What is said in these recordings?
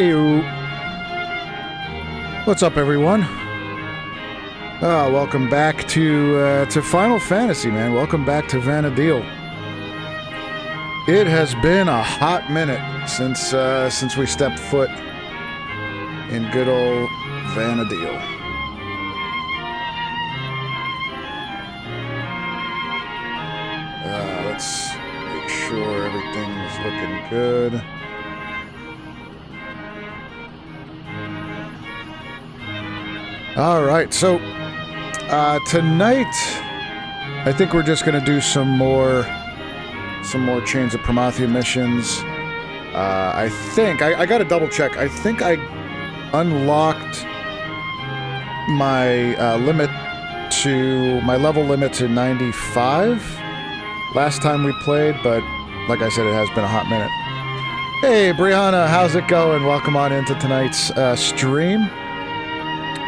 Ew. What's up, everyone? Welcome back to Final Fantasy, man. Welcome back to Vana'diel. It has been a hot minute since we stepped foot in good old Vana'diel. Let's make sure everything's looking good. All right, so tonight I think we're just gonna do some more Chains of Promathia missions. I think I gotta double check. I think I unlocked my my level limit to 95 last time we played, but like I said, it has been a hot minute. Hey, Brianna, how's it going? Welcome on into tonight's stream.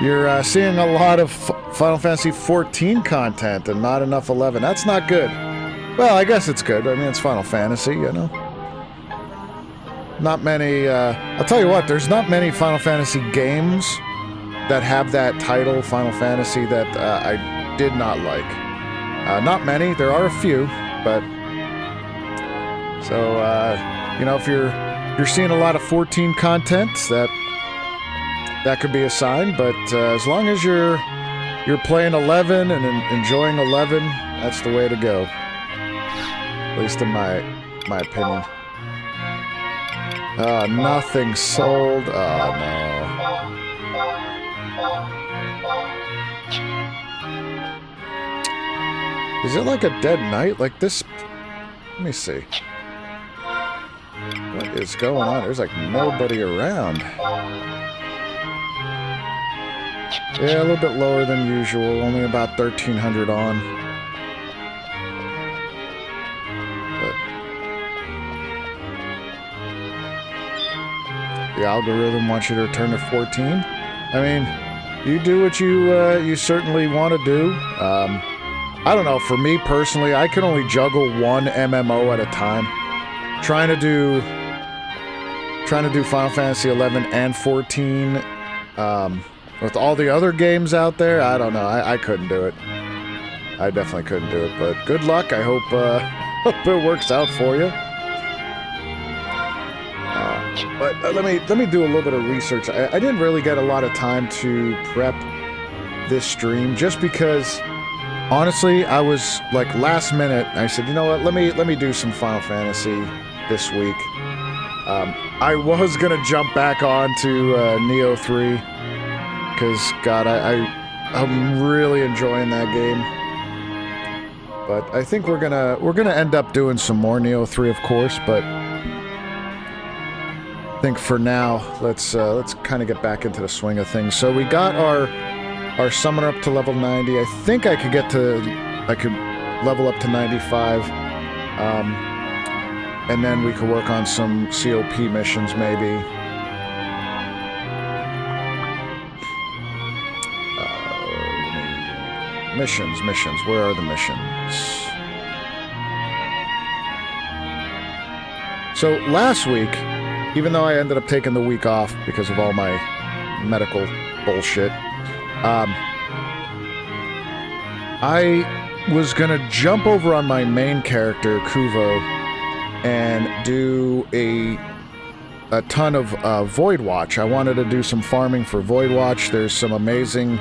You're seeing a lot of Final Fantasy 14 content and not enough 11. That's not good. Well, I guess it's good. I mean, it's Final Fantasy, you know. Not many, I'll tell you what, there's not many Final Fantasy games that have that title, Final Fantasy, that I did not like. Not many. There are a few, but... So, you know, if you're seeing a lot of 14 content, that could be a sign, but as long as you're playing 11 and enjoying 11, that's the way to go. At least in my opinion. Nothing sold. Oh, no. Is it like a dead night? Like this... Let me see. What is going on? There's like nobody around. Yeah, a little bit lower than usual. Only about 1,300 on. But the algorithm wants you to return to 14. I mean, you do what you certainly want to do. I don't know. For me personally, I can only juggle one MMO at a time. Trying to do Final Fantasy 11 and 14. With all the other games out there, I don't know. I couldn't do it. I definitely couldn't do it. But good luck. I hope hope it works out for you. But let me do a little bit of research. I didn't really get a lot of time to prep this stream, just because honestly I was like last minute. I said, you know what? Let me do some Final Fantasy this week. I was gonna jump back on to Neo 3. Because, God, I'm really enjoying that game. But I think we're gonna end up doing some more Neo 3, of course. But I think for now, let's kind of get back into the swing of things. So we got our summoner up to level 90. I think I could level up to 95, and then we could work on some COP missions, maybe. Missions. Where are the missions? So last week, even though I ended up taking the week off because of all my medical bullshit, I was gonna jump over on my main character, Kuvo, and do a ton of Void Watch. I wanted to do some farming for Void Watch. There's some amazing...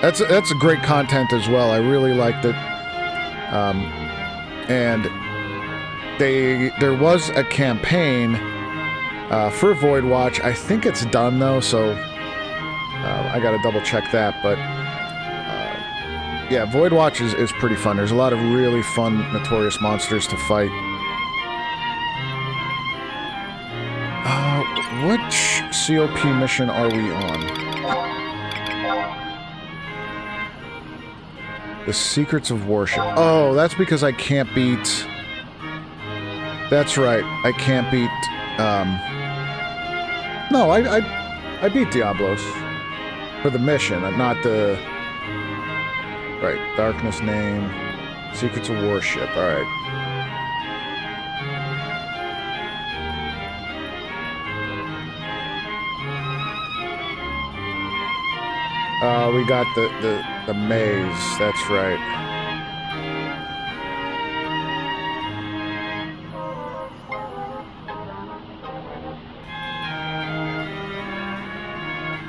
That's a great content as well. I really liked it. And there was a campaign for Void Watch. I think it's done though, so I gotta double check that. But yeah, Void Watch is pretty fun. There's a lot of really fun notorious monsters to fight. Which COP mission are we on? The Secrets of Worship. Oh, that's because I can't beat... That's right. I can't beat... No, I beat Diablos. For the mission, not the... Right. Darkness Name. Secrets of Worship. Alright. We got the maze. That's right.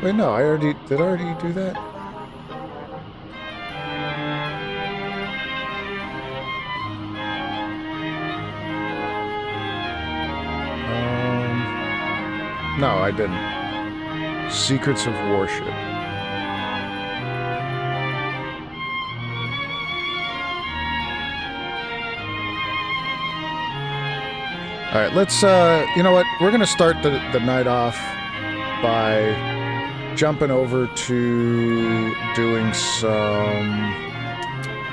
Wait, no, did I already do that? No, I didn't. Secrets of Worship. Alright, let's, you know what? We're gonna start the night off by jumping over to doing some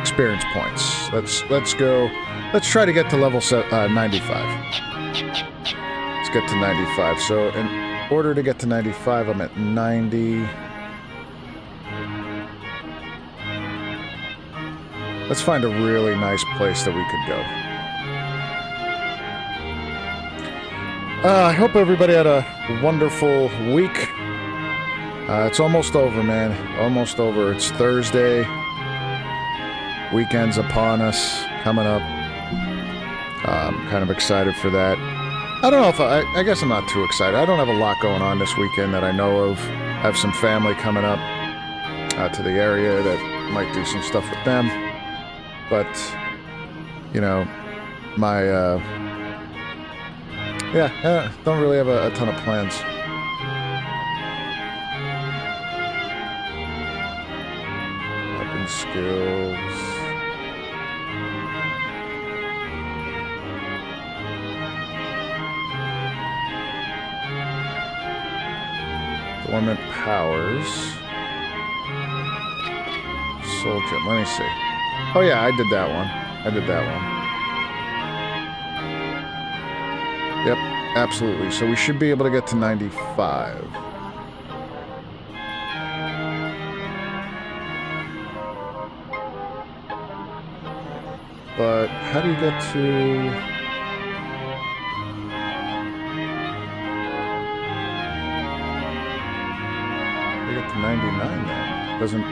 experience points. Let's go. Let's try to get to level 95. Let's get to 95. So in order to get to 95, I'm at 90. Let's find a really nice place that we could go. I hope everybody had a wonderful week. It's almost over, man. Almost over. It's Thursday. Weekend's upon us. Coming up. I'm kind of excited for that. I don't know if I guess I'm not too excited. I don't have a lot going on this weekend that I know of. I have some family coming up to the area that might do some stuff with them. But, you know, my, don't really have a ton of plans. Weapon skills. Dormant powers. Soul gem. Let me see. Oh yeah, I did that one. Yep, absolutely. So we should be able to get to 95. But how do you get to... We get to 99 then. Doesn't...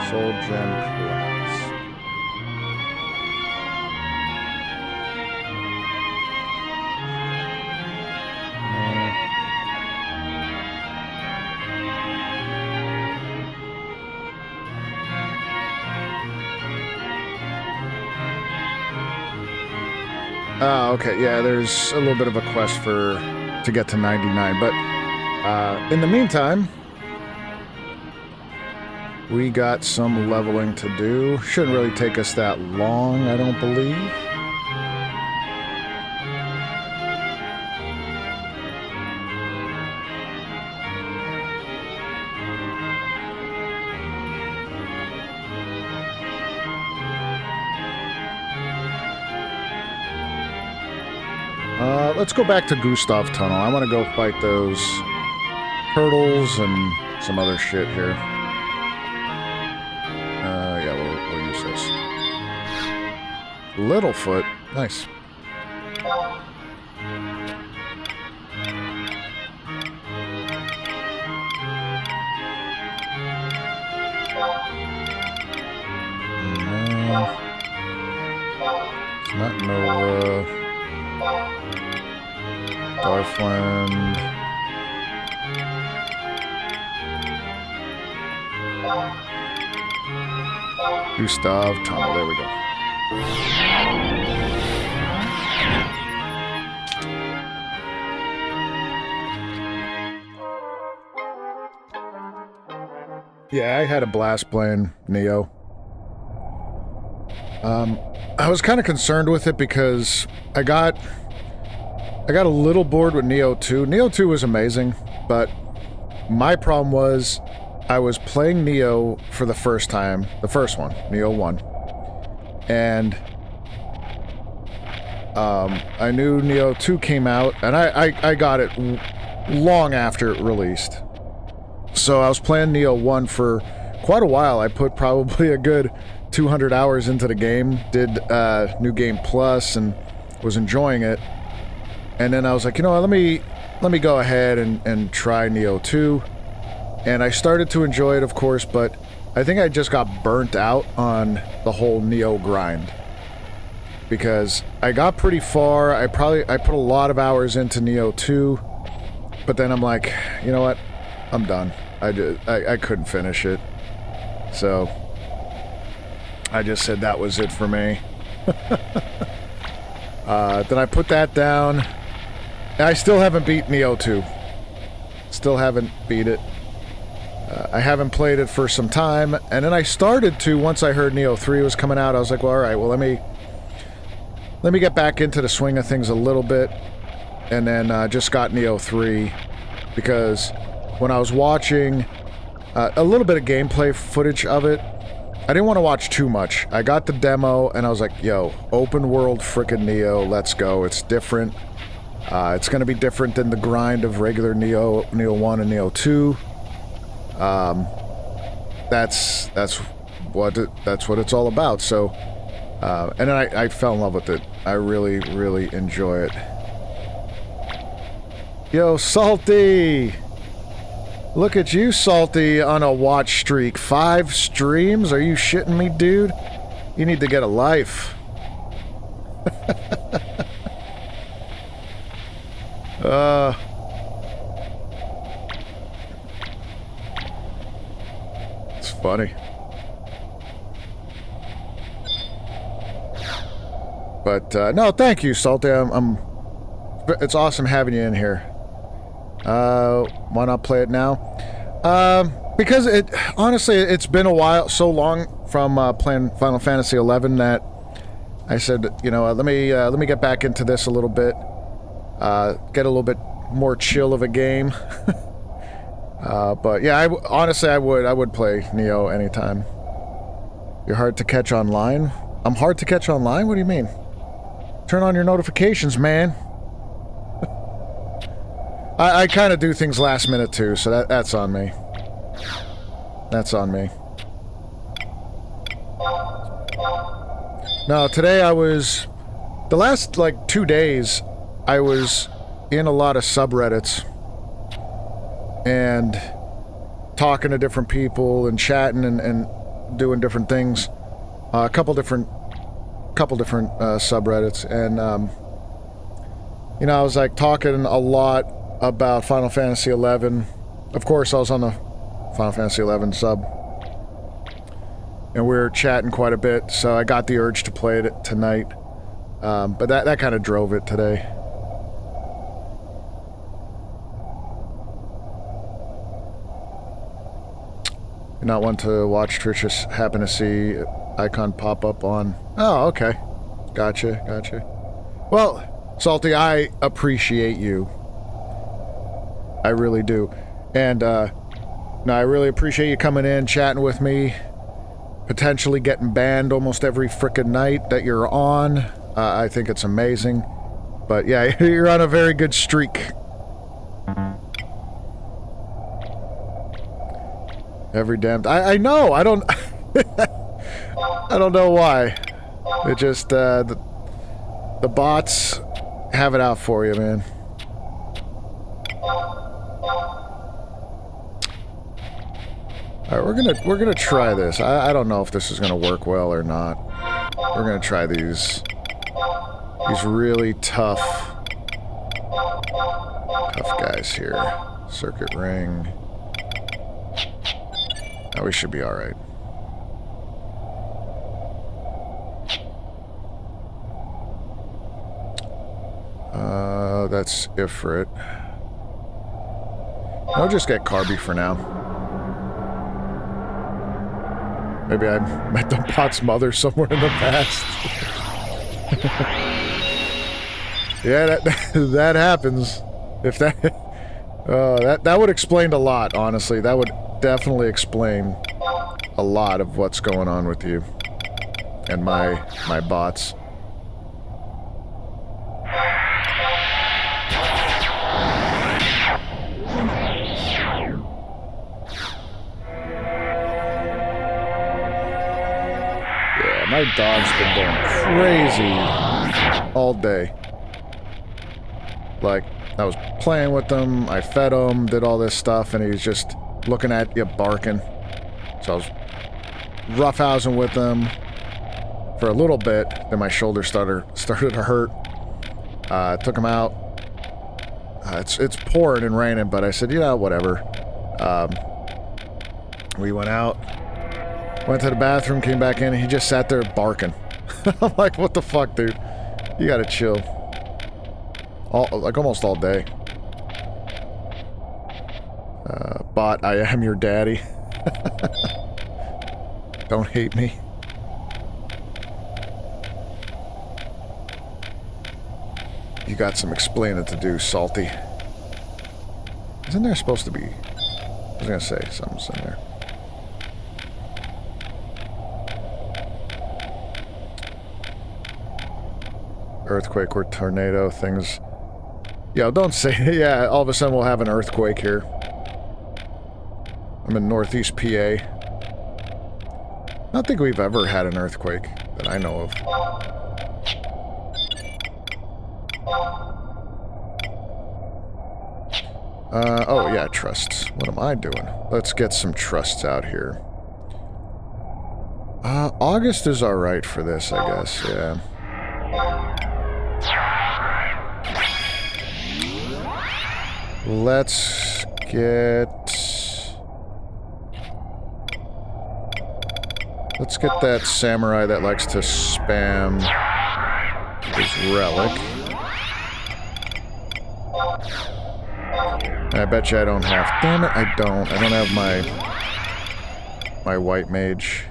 Soul Gem class. Oh, okay. Yeah, there's a little bit of a quest to get to 99, but in the meantime, we got some leveling to do. Shouldn't really take us that long, I don't believe. Let's go back to Gustav Tunnel. I want to go fight those turtles and some other shit here. Yeah, we'll use this. Littlefoot. Nice. It's not Nova. Darfland. Gustav Tunnel, there we go. Yeah, I had a blast playing Neo. I was kind of concerned with it because I got a little bored with Neo 2. Neo 2 was amazing, but my problem was I was playing Neo for the first time, the first one, Neo 1, and I knew Neo 2 came out, and I got it long after it released. So I was playing Neo 1 for quite a while. I put probably a good 200 hours into the game, did New Game Plus, and was enjoying it. And then I was like, you know what, let me go ahead and try Neo 2. and I started to enjoy it, of course, but I think I just got burnt out on the whole Neo grind. Because I got pretty far. I put a lot of hours into Neo 2, but then I'm like, you know what? I'm done. I couldn't finish it. So I just said that was it for me. Then I put that down. I still haven't beat Neo 2. Still haven't beat it. I haven't played it for some time, and then I started to, once I heard Neo 3 was coming out, I was like, well, alright, well, let me get back into the swing of things a little bit, and then just got Neo 3, because when I was watching a little bit of gameplay footage of it, I didn't want to watch too much. I got the demo, and I was like, yo, open world frickin' Neo, let's go. It's different. It's going to be different than the grind of regular Neo 1 and Neo 2. That's what it's all about. So, and then I fell in love with it. I really, really enjoy it. Yo, Salty! Look at you, Salty, on a watch streak. 5 streams? Are you shitting me, dude? You need to get a life. It's funny. But, no, thank you, Salty. It's awesome having you in here. Why not play it now? Because honestly, it's been a while, so long from, playing Final Fantasy XI that I said, you know, let me get back into this a little bit. Get a little bit more chill of a game. But yeah, honestly, I would play Neo anytime. You're hard to catch online? I'm hard to catch online? What do you mean? Turn on your notifications, man. I kind of do things last minute too, so that's on me. That's on me. No, today the last, like, 2 days, I was in a lot of subreddits and talking to different people and chatting and doing different things. A couple different subreddits, and you know, I was like talking a lot about Final Fantasy XI. Of course, I was on the Final Fantasy XI sub, and we were chatting quite a bit, so I got the urge to play it tonight. But that kind of drove it today. You're not one to watch Twitch, just happen to see icon pop up on... Oh, okay. Gotcha. Well, Salty, I appreciate you. I really do. And, no, I really appreciate you coming in, chatting with me, potentially getting banned almost every frickin' night that you're on. I think it's amazing. But, yeah, you're on a very good streak. Every damn... I know, I don't... I don't know why. It just, the bots have it out for you, man. Alright, we're gonna try this. I don't know if this is gonna work well or not. We're gonna try these really tough guys here. Circuit ring. Oh, we should be alright. That's Ifrit. I'll just get Carby for now. Maybe I met the bot's mother somewhere in the past. Yeah, that happens. If that would explain a lot, honestly. That would definitely explain a lot of what's going on with you and my bots. My dog's been going crazy all day. Like, I was playing with him, I fed him, did all this stuff, and he's just looking at you barking. So I was roughhousing with them for a little bit. Then my shoulder started to hurt. Took him out. It's pouring and raining, but I said, whatever. We went out, went to the bathroom, came back in, and he just sat there barking. I'm like, what the fuck, dude? You gotta chill. Almost all day. Bot, I am your daddy. Don't hate me. You got some explaining to do, Salty. Isn't there supposed to be... I was gonna say something's in there. Earthquake or tornado things. Yo, don't say... Yeah, all of a sudden we'll have an earthquake here. I'm in Northeast PA. I don't think we've ever had an earthquake that I know of. Oh yeah, trusts. What am I doing? Let's get some trusts out here. August is alright for this, I guess, yeah. Let's get that samurai that likes to spam his relic. I bet you I don't have... Damn it, I don't. I don't have my white mage.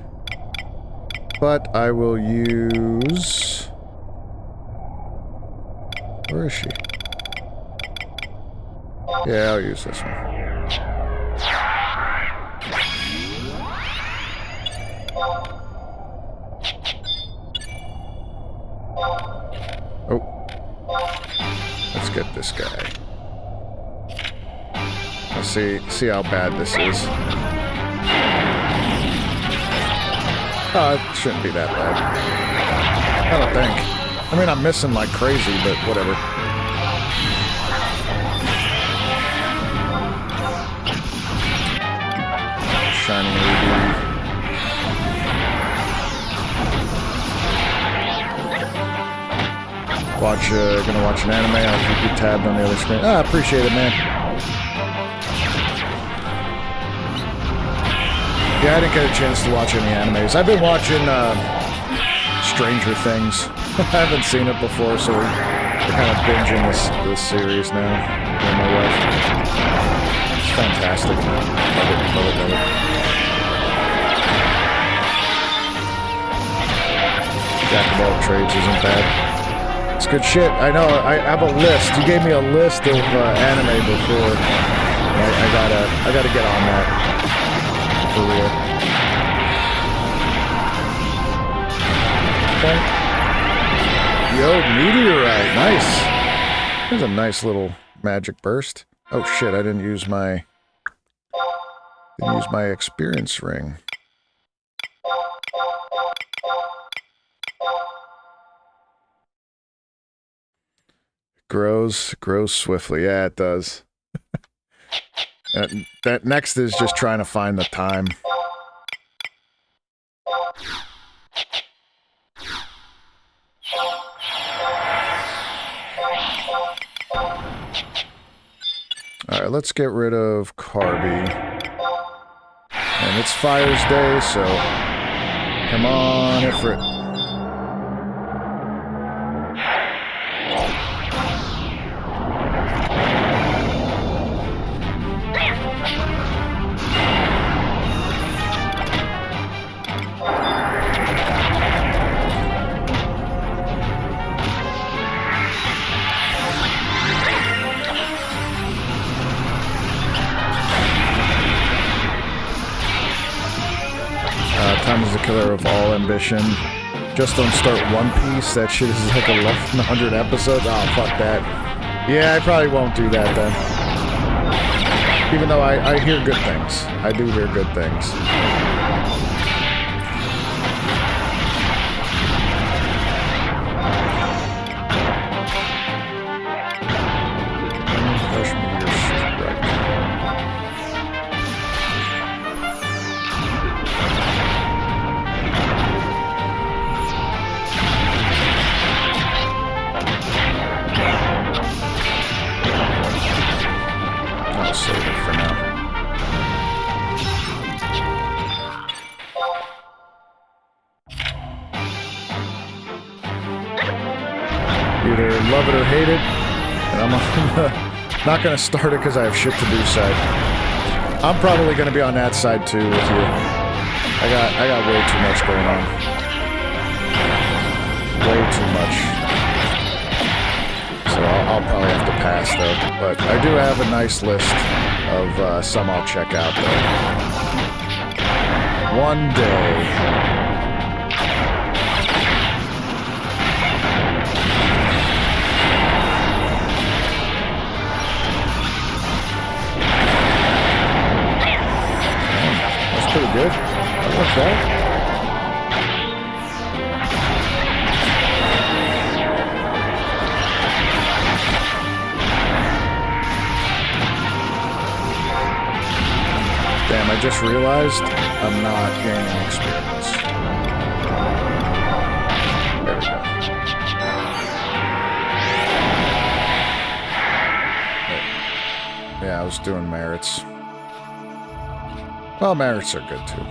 But I will use... Where is she? Yeah, I'll use this one. Oh. Let's get this guy. Let's see how bad this is. Oh, it shouldn't be that bad. I don't think. I mean, I'm missing like crazy, but whatever. Shining ruby. Gonna watch an anime. I'll keep you tabbed on the other screen. I appreciate it, man. Yeah, I didn't get a chance to watch any animes. I've been watching Stranger Things. I haven't seen it before, so we're kind of binging this series now. Me and my wife. It's fantastic. Love it, love it, love it. Jack of all trades isn't bad. It's good shit. I know. I have a list. You gave me a list of anime before. I gotta get on that. For real. Okay. Yo, meteorite. Nice. There's a nice little magic burst. Oh shit, I didn't use my experience ring. Grows swiftly. Yeah, it does. That next is just trying to find the time. Alright, let's get rid of Carby. And it's Fire's Day, so come on, Ifrit. Time is the killer of all ambition. Just don't start One Piece. That shit is like 1,100 episodes. Oh, fuck that. Yeah, I probably won't do that then. Even though I hear good things. I do hear good things. either love it or hate it, and I'm not going to start it because I have shit to do side. I'm probably going to be on that side too with you. I got way too much going on. Way too much. So I'll probably have to pass though. But I do have a nice list of some I'll check out though. One day. Pretty good. I like that. Damn, I just realized I'm not gaining experience. There we go. Yeah, I was doing merits. Well, merits are good too.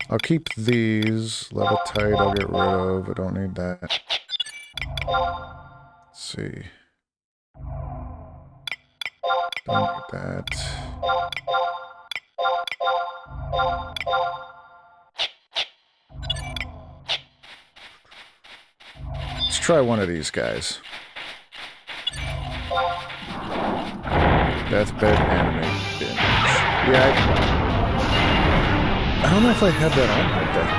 I'll keep these. Levitate I'll get rid of. I don't need that. Let's see. Don't need that. Let's try one of these guys. Deathbed anime binge. Yeah, I don't know if I had that on right there.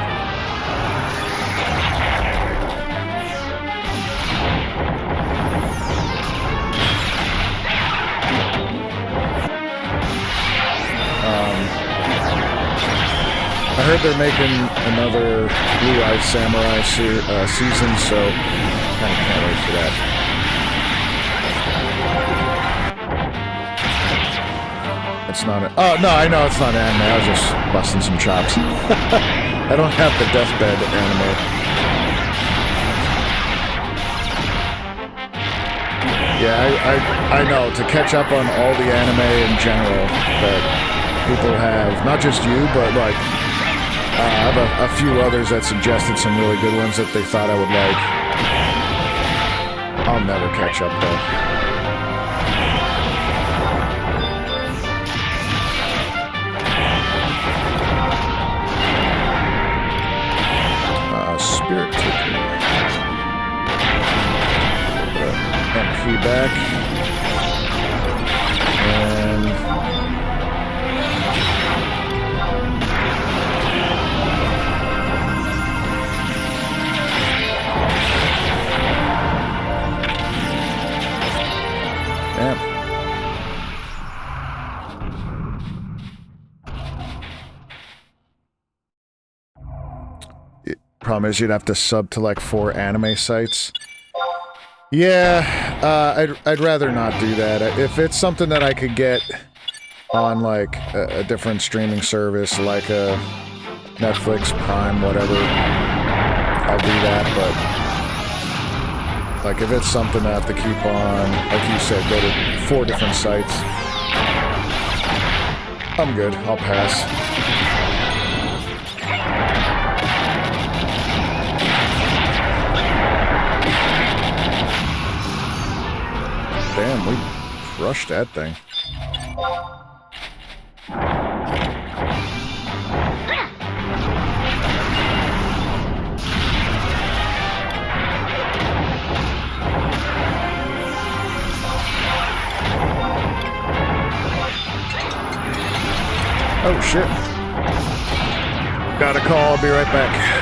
I heard they're making another Blue Eyed Samurai season, so kind of can't wait for that. It's not a... Oh, no, I know it's not anime. I was just busting some chops. I don't have the Deathbed anime. Yeah, I know. To catch up on all the anime in general that people have, not just you, but like... I have a few others that suggested some really good ones that they thought I would like. I'll never catch up, though. Spirit Cookie. MP back. And... Damn. Problem is you'd have to sub to like 4 anime sites. Yeah, I'd rather not do that. If it's something that I could get on like a different streaming service, like a Netflix, Prime, whatever, I'll do that. But like if it's something I have to keep on, like you said, go to 4 different sites, I'm good. I'll pass. Damn, we crushed that thing. Oh shit. Got a call, I'll be right back.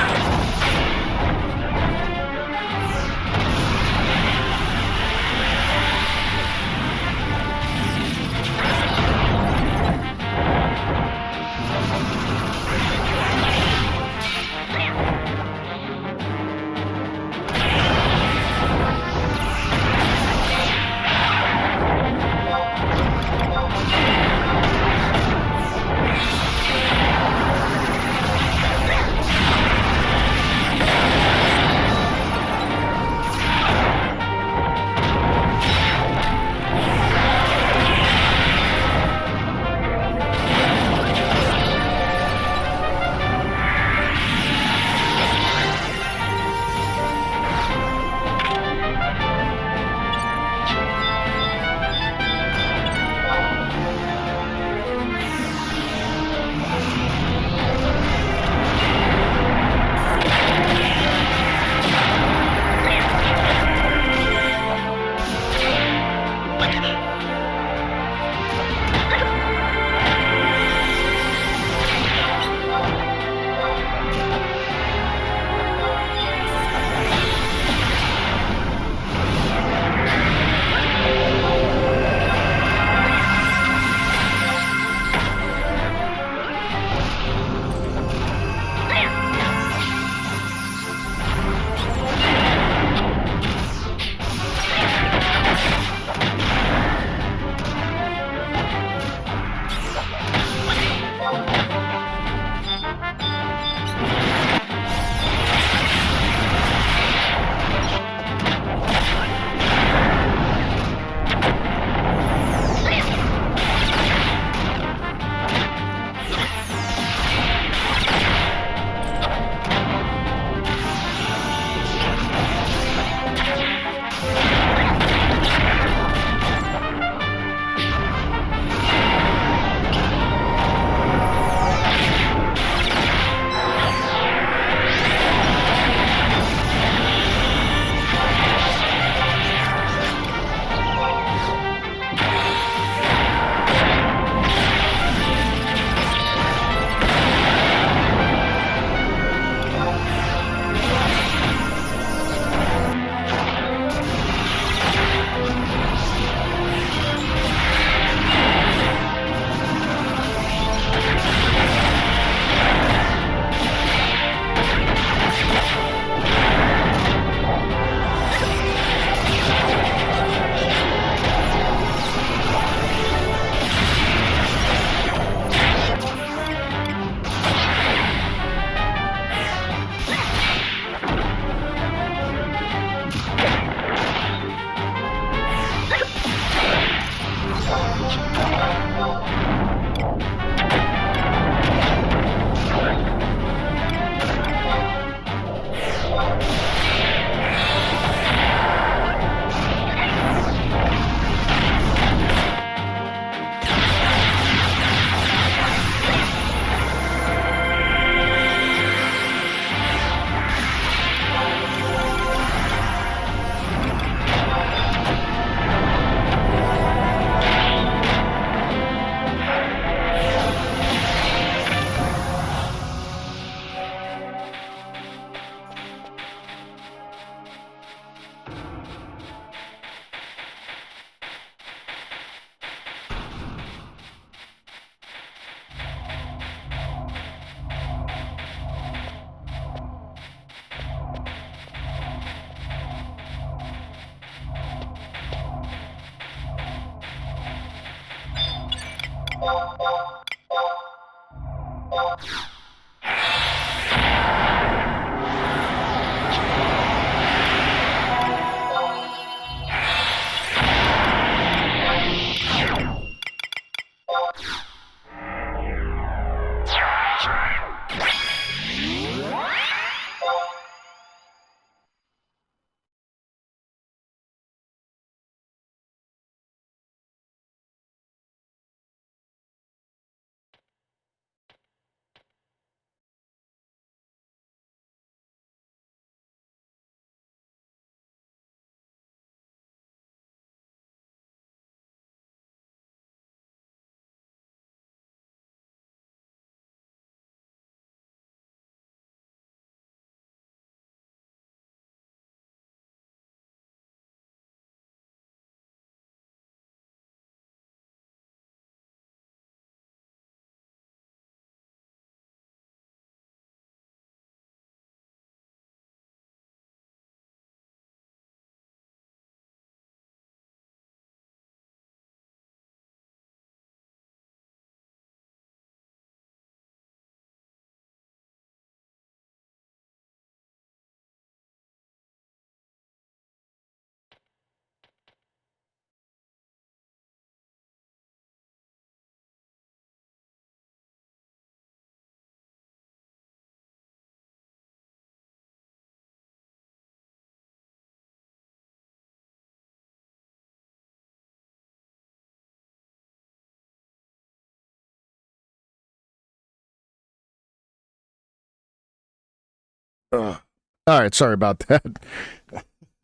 All right, sorry about that.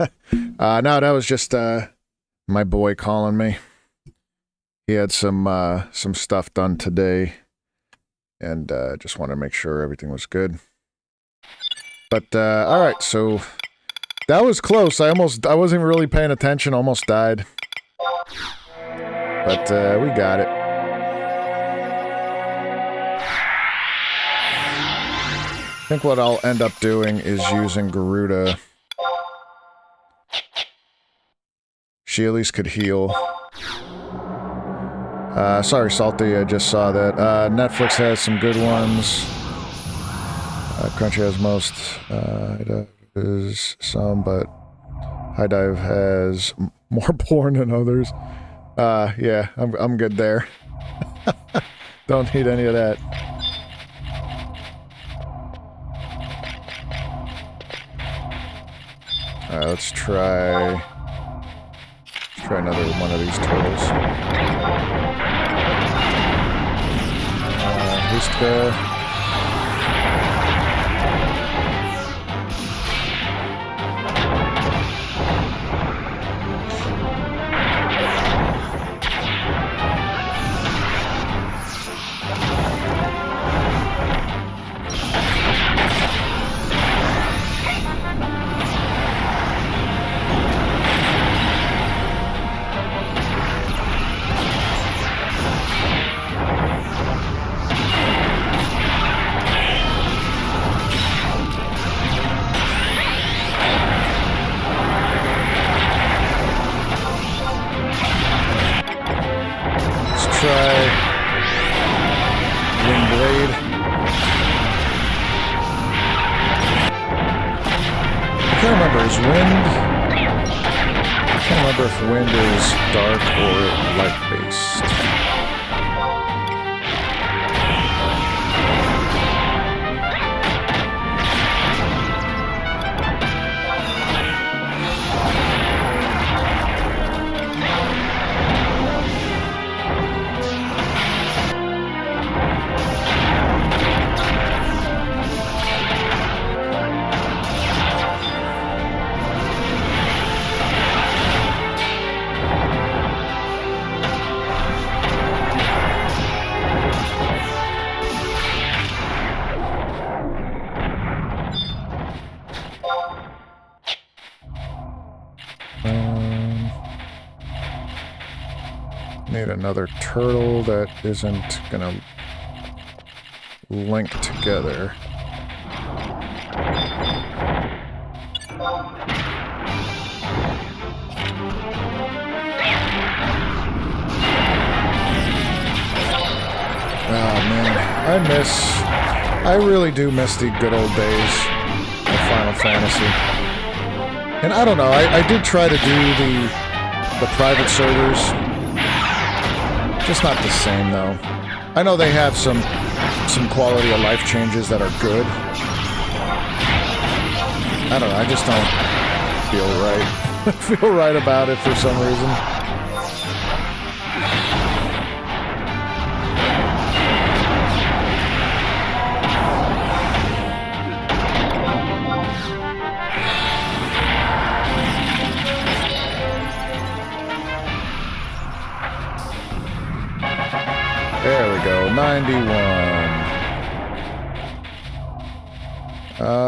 No, that was just my boy calling me. He had some stuff done today, and just wanted to make sure everything was good. But all right, so that was close. I wasn't really paying attention. Almost died, but we got it. I think what I'll end up doing is using Garuda. She at least could heal. Sorry, Salty, I just saw that. Netflix has some good ones. Crunchy has most. High Dive is some, but High Dive has more porn than others. Yeah, I'm good there. Don't need any of that. Alright, let's try another one of these turtles. Vista. Wind is dark or light-based. Need another turtle that isn't gonna link together. I really do miss the good old days of Final Fantasy. And I don't know, I did try to do the private servers. Just not the same, though. I know they have some quality of life changes that are good. I don't know, I just don't feel right. Feel right about it for some reason. There we go, 91.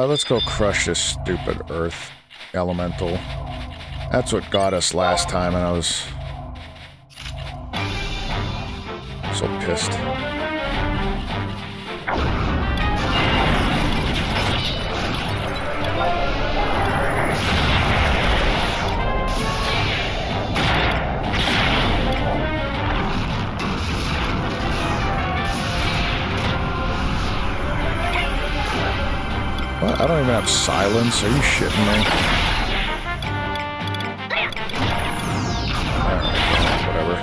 Let's go crush this stupid earth elemental. That's what got us last time, and I was so pissed. What? I don't even have silence. Are you shitting me? Whatever.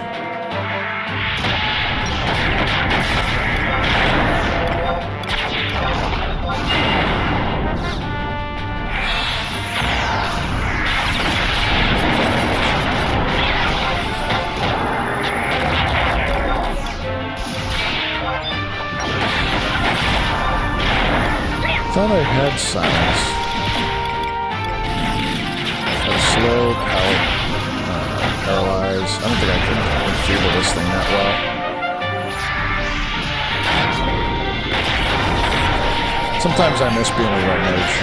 I thought I had silence. Slow, paralyze. I don't think I can feel this thing that well. Sometimes I miss being a red mage.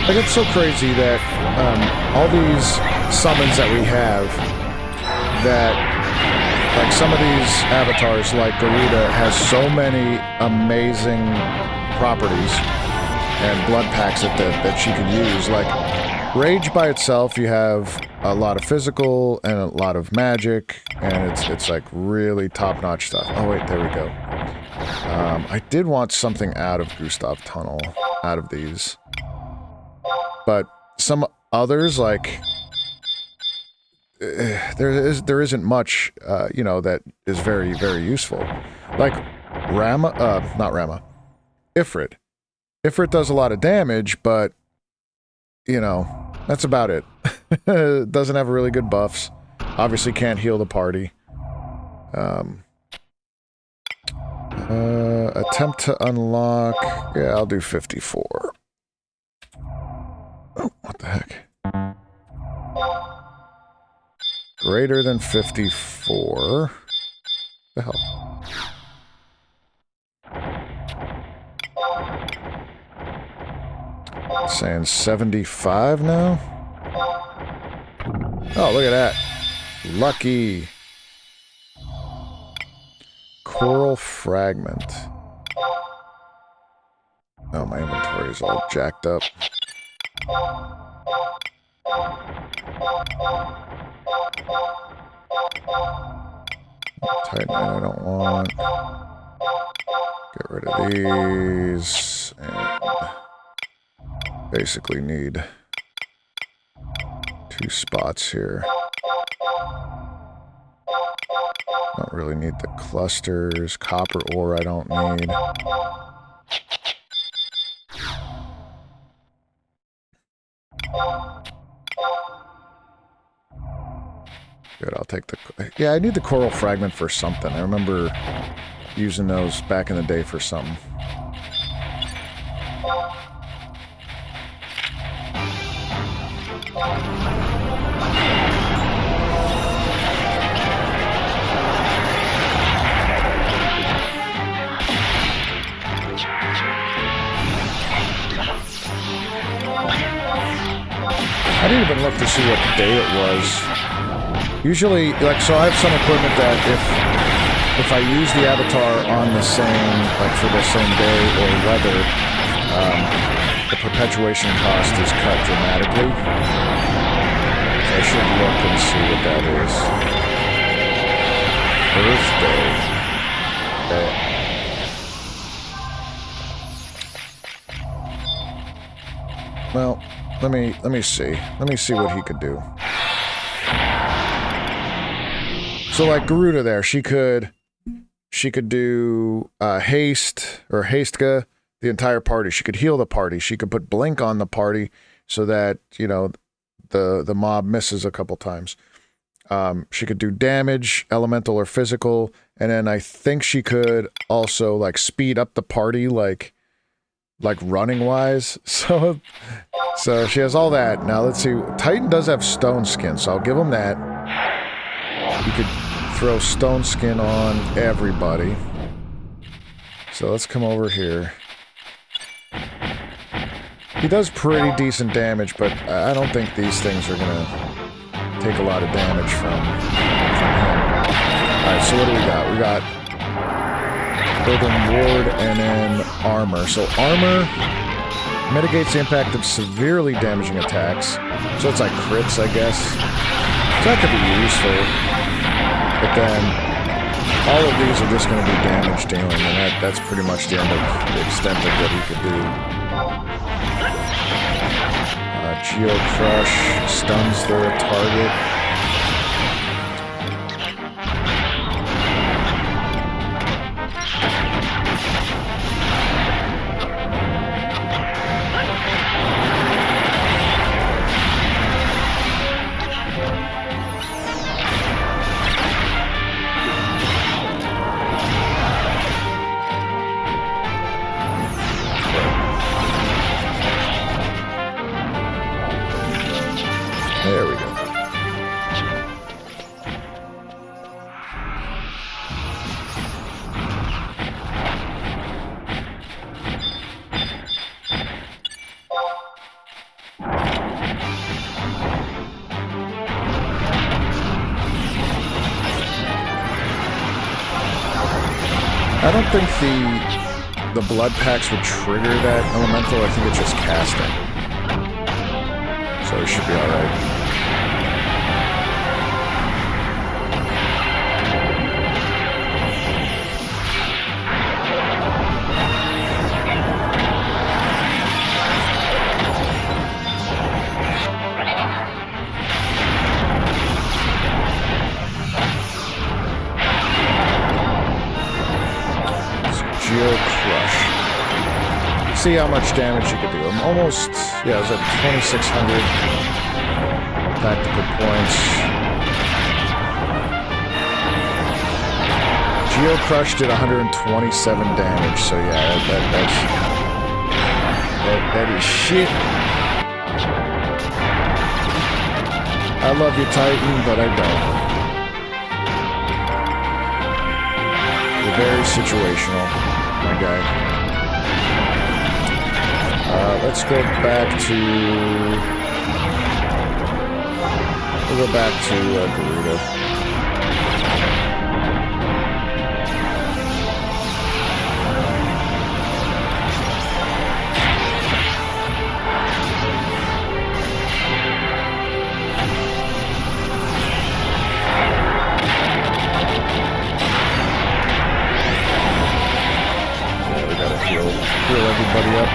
Like, it's so crazy that all these summons that we have, that, like, some of these avatars, like Garuda, has so many amazing properties and blood packs that she can use. Like, Rage by itself, you have a lot of physical and a lot of magic, and it's like, really top-notch stuff. Oh, wait, there we go. I did want something out of Gustav Tunnel, out of these. But some others, like, there isn't much, you know, that is very, very useful. Like, not Rama, Ifrit. Ifrit does a lot of damage, but, you know, that's about it. It doesn't have really good buffs. Obviously can't heal the party. Attempt to unlock... Yeah, I'll do 54. Oh, what the heck? Greater than 54. The hell? Saying 75 now? Oh, look at that. Lucky. Coral fragment. Oh, my inventory is all jacked up. Titanite I don't want. Get rid of these. And basically need 2 spots here. Don't really need the clusters. Copper ore I don't need. Good, I'll take the... Yeah, I need the coral fragment for something. I remember using those back in the day for something. to see what day it was. Usually, like, so I have some equipment that if I use the avatar on the same, like for the same day or weather, the perpetuation cost is cut dramatically. So I should look and see what that is. Birthday. Well, let me see. Let me see what he could do. So like Garuda there, she could do haste or hastka the entire party. She could heal the party. She could put blink on the party so that, you know, the mob misses a couple times. She could do damage, elemental or physical, and then I think she could also like speed up the party like running wise. So she has all that. Now let's see. Titan does have stone skin, so I'll give him that. You could throw stone skin on everybody. So let's come over here. He does pretty decent damage, but I don't think these things are gonna take a lot of damage from him. Alright, so what do we got? We got Building Ward and then Armor. So Armor mitigates the impact of severely damaging attacks. So it's like crits, I guess. So that could be useful. But then all of these are just going to be damage dealing, and that's pretty much the end of the extent of what he could do. Geo Crush stuns their target. There we go. I don't think the blood packs would trigger that elemental. I think it's just casting. So it should be alright. See how much damage you could do. I'm almost, yeah, I was at 2,600 tactical points. Geo Crush did 127 damage, so yeah, that is shit. I love you, Titan, but I don't. You're very situational, my guy. Let's go back to... We'll go back to Garuda. Yeah, we gotta heal everybody up.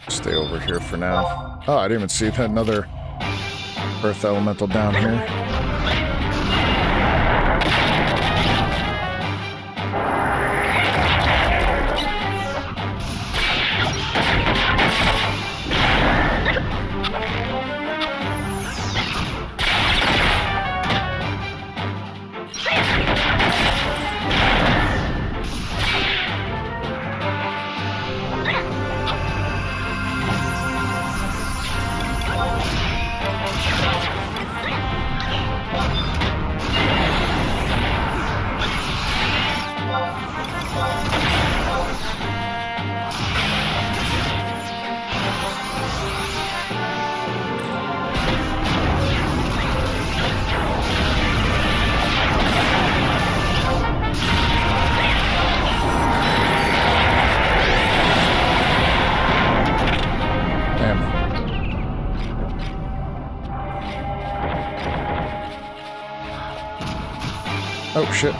Stay over here for now. Oh, I didn't even see that another Earth Elemental down here. shit.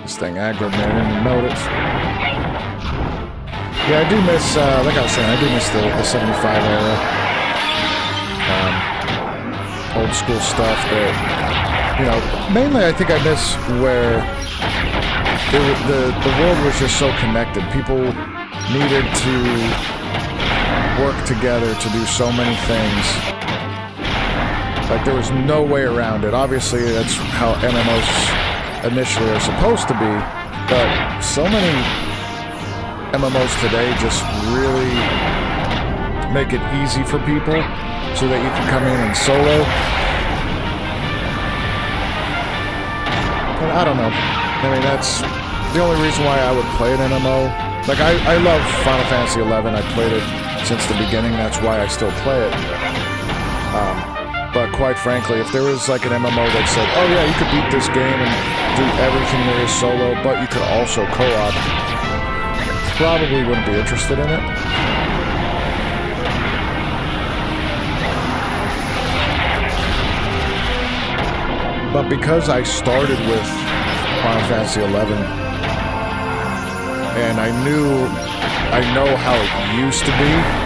This thing aggroed me, I didn't notice. Yeah, I do miss, like I was saying, I do miss the 75 era. Old school stuff that, you know, mainly I think I miss where the world was just so connected. People needed to work together to do so many things. Like, there was no way around it. Obviously, that's how MMOs initially are supposed to be, but so many MMOs today just really make it easy for people so that you can come in and solo. But I don't know. I mean, that's the only reason why I would play an MMO. Like, I love Final Fantasy XI. I played it since the beginning. That's why I still play it. But quite frankly, if there was like an MMO that said, oh yeah, you could beat this game and do everything there is solo, but you could also co-op, probably wouldn't be interested in it. But because I started with Final Fantasy XI, and I know how it used to be.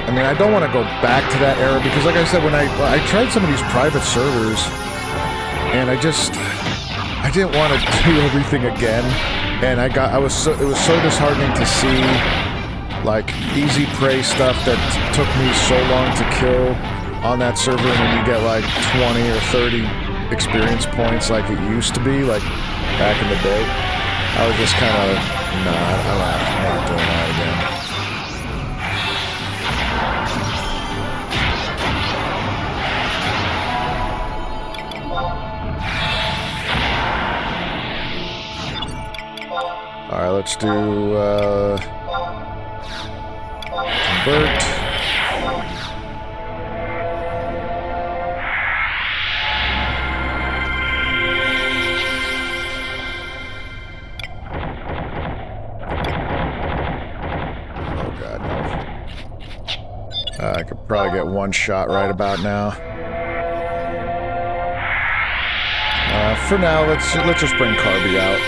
I mean, I don't want to go back to that era because, like I said, when I tried some of these private servers, and I didn't want to do everything again, and it was so disheartening to see like easy prey stuff that took me so long to kill on that server, and then you get like 20 or 30 experience points like it used to be, like back in the day. I was just kind of, nah, I'm not doing that again. Alright, let's do, convert. Oh god, no. I could probably get one shot right about now. For now, let's just bring Carby out.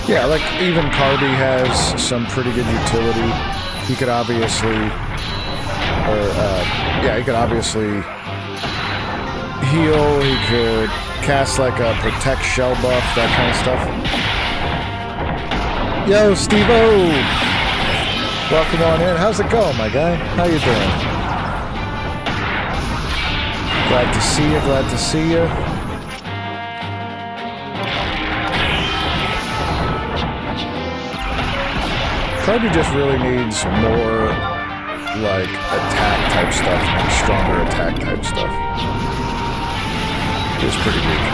Yeah, like, even Carby has some pretty good utility. He could obviously... he could obviously heal, he could cast, like, a protect shell buff, that kind of stuff. Yo, Steve-O! Welcome on in. How's it going, my guy? How you doing? Glad to see you, glad to see you. Carby just really needs more, like, attack type stuff, and stronger attack type stuff. It's pretty weak.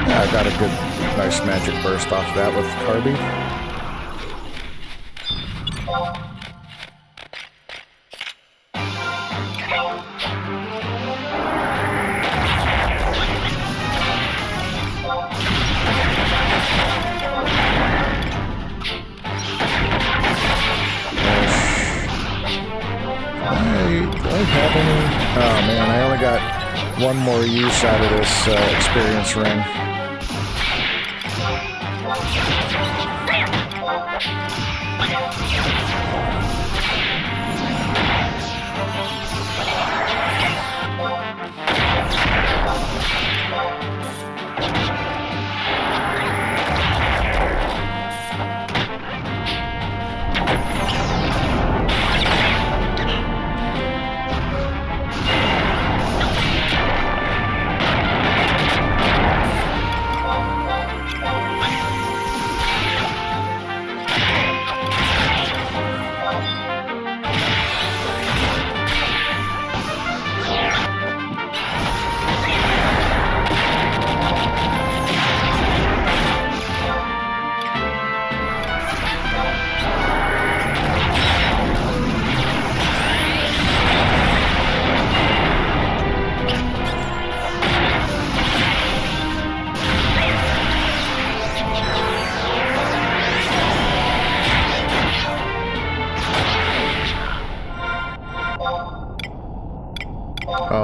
Yeah, I got a good... nice magic burst off that with Carby. Do I have any? Oh man, I only got one more use out of this experience ring.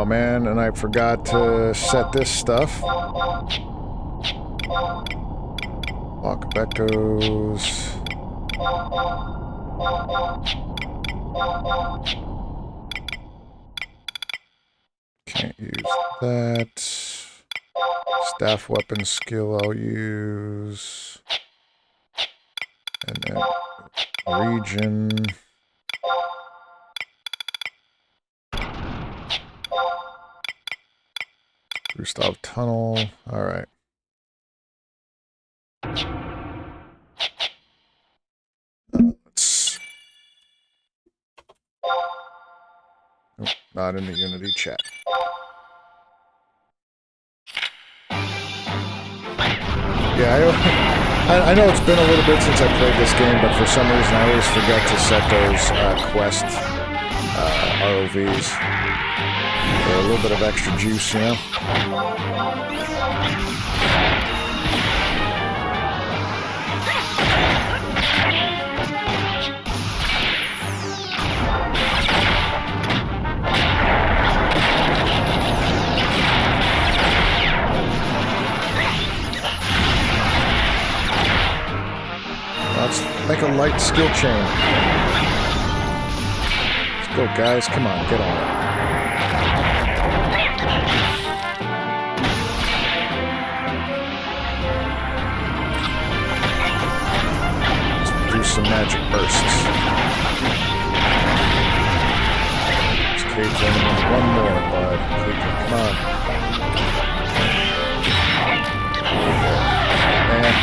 Oh man, and I forgot to set this stuff. Lock echoes. Can't use that. Staff weapon skill I'll use. And then region. Gustav Tunnel. Alright. Let's... Oh, not in the Unity chat. Yeah, I know it's been a little bit since I played this game, but for some reason I always forget to set those quest ROVs. For a little bit of extra juice, you know? Let's make a light skill chain. Let's go, guys. Come on, get on it. Let's do some magic bursts. Let's cage enemy one more, bud. Come on. Man.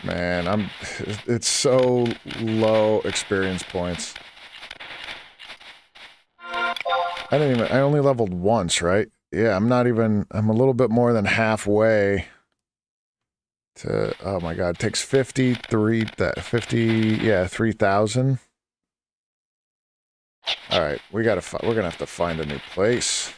Man, it's so low experience points. I only leveled once, right? Yeah, I'm a little bit more than halfway to, oh my god, it takes 3,000. All right, we're gonna have to find a new place.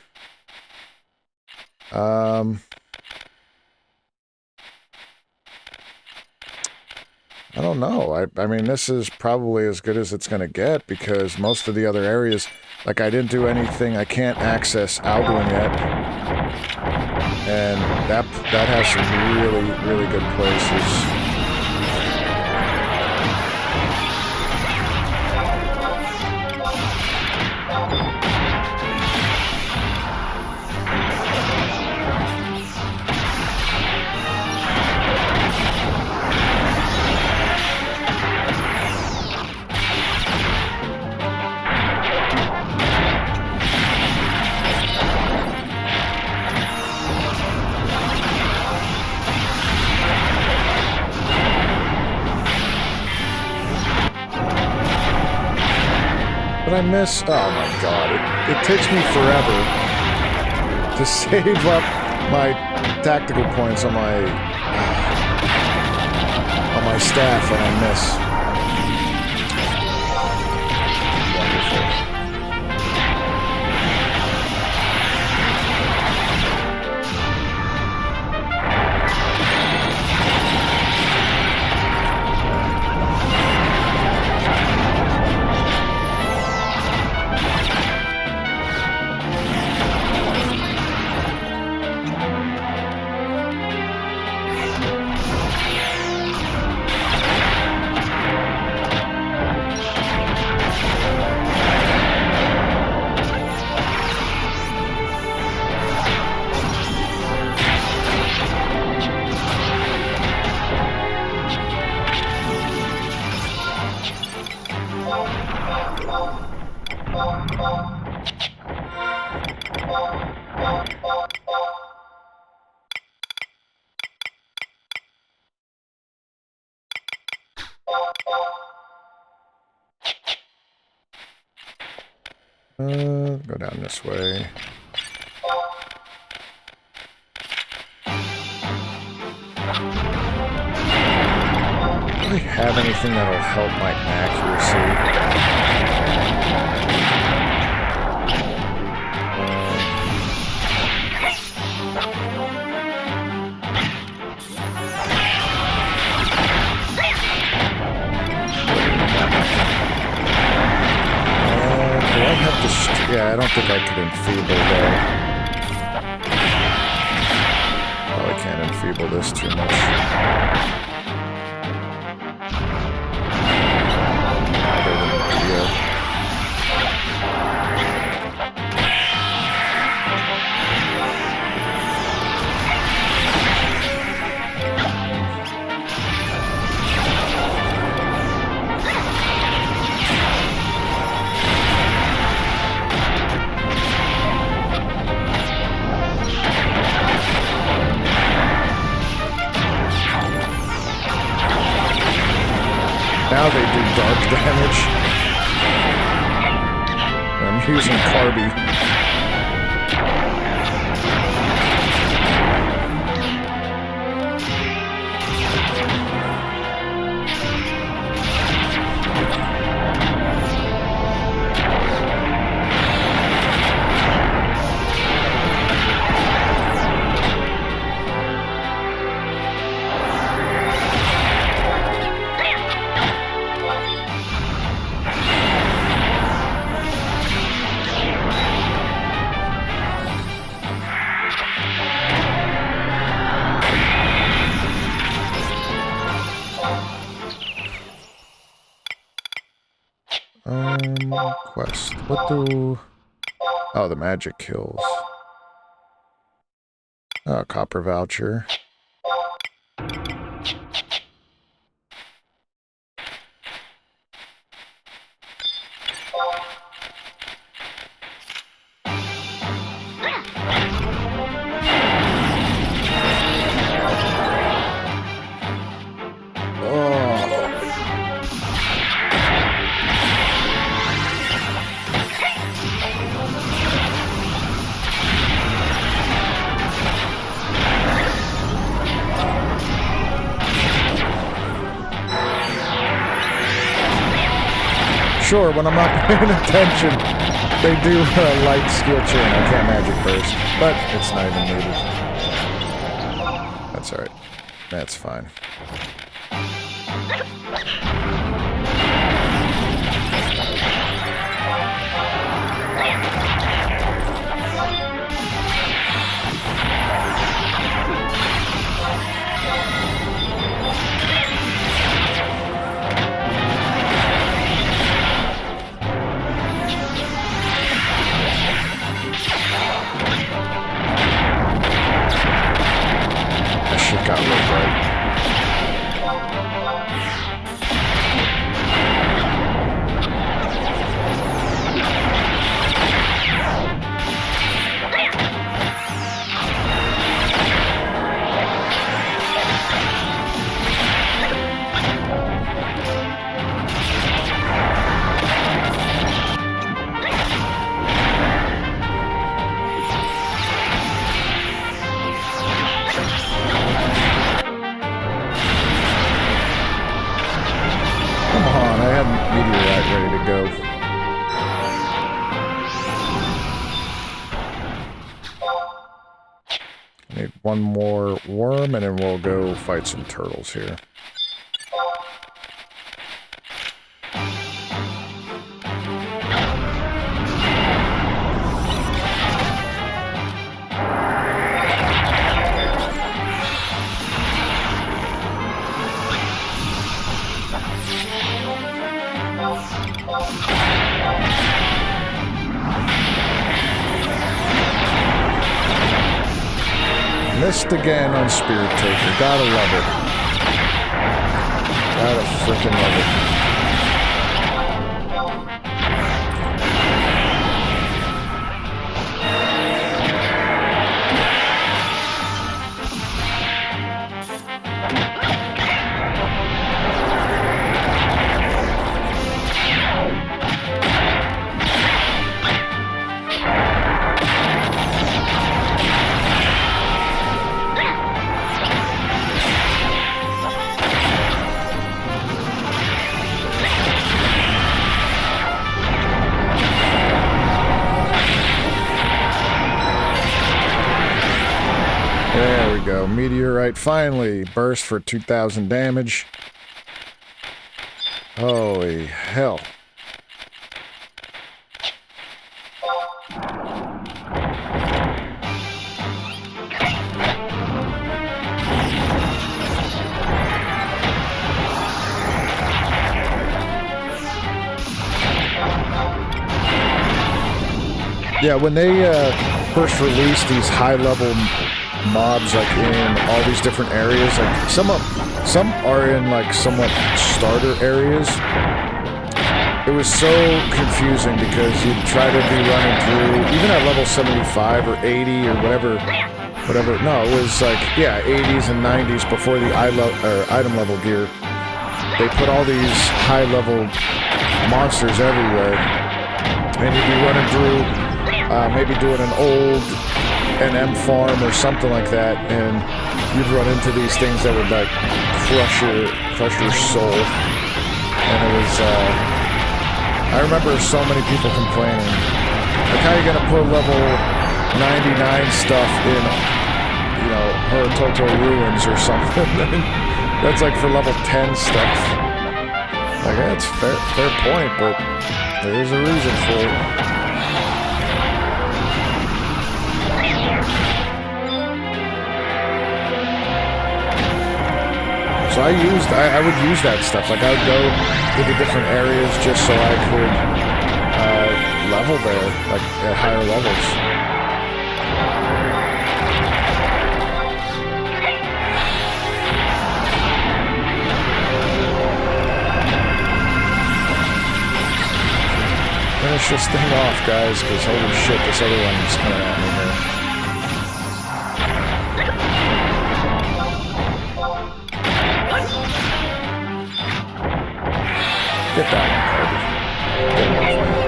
I don't know. I mean, this is probably as good as it's going to get because most of the other areas, like I didn't do anything. I can't access Alduin yet. And that has some really, really good places. But I miss... Oh my god, it takes me forever to save up my tactical points on my staff, and I miss. Go down this way. Do they have anything that'll help my accuracy? Yeah, I don't think I could enfeeble there. Probably can't enfeeble this too much. Other than Kia. Now they do dark damage. I'm using Carby. Quest. What do... Oh, the magic kills. Oh, copper voucher. Sure, when I'm not paying attention, they do light skill chain. I can't magic burst, but it's not even needed. That's alright. That's fine. Got real bright. One more worm, and then we'll go fight some turtles here. Missed again on Spirit Taker. Gotta love it. Gotta frickin' love it. There we go. Meteorite finally burst for 2,000 damage. Holy hell. Yeah, when they first released these high-level mobs, like in all these different areas, like some are in like somewhat starter areas. It was so confusing because you'd try to be running through, even at level 75 or 80 or whatever. No, it was like, yeah, 80s and 90s before the item level gear. They put all these high-level monsters everywhere, and you'd be running through, maybe doing an old NM farm or something like that, and you'd run into these things that would like crush your soul. And it was, I remember so many people complaining, like, how are you gonna put level 99 stuff in, you know, Horatoto Ruins or something? That's like for level 10 stuff. Like, that's fair point, but there's a reason for it. So I would use that stuff. Like, I would go to the different areas just so I could level there, like at higher levels. Finish this thing off, guys, because holy shit, this other one's coming at me here. Get that one, Kirby. Get him off me.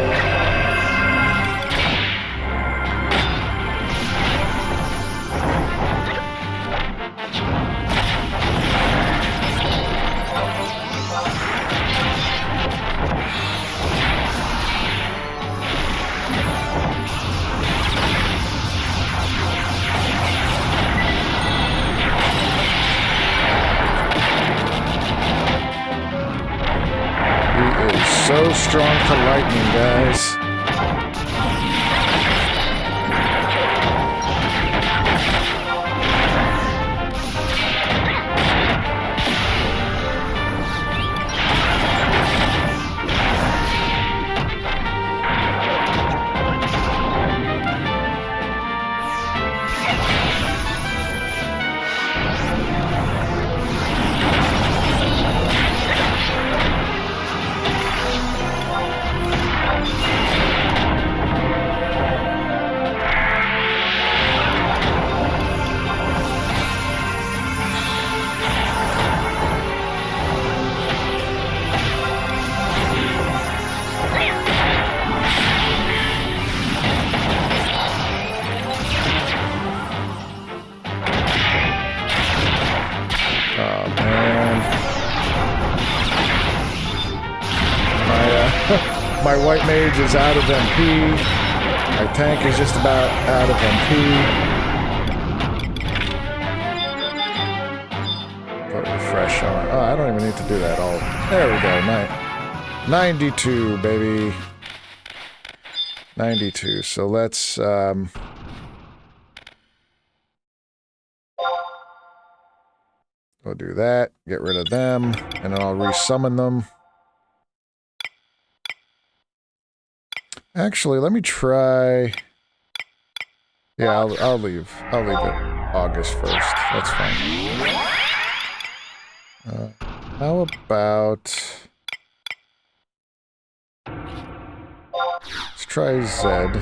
So strong to lightning, guys. My white mage is out of MP. My tank is just about out of MP. Put refresh on. Oh, I don't even need to do that. There we go. 92, baby. 92. So let's go do that. Get rid of them, and then I'll resummon them. Actually, let me try. Yeah, I'll leave. I'll leave it August 1st. That's fine. How about... let's try Zed.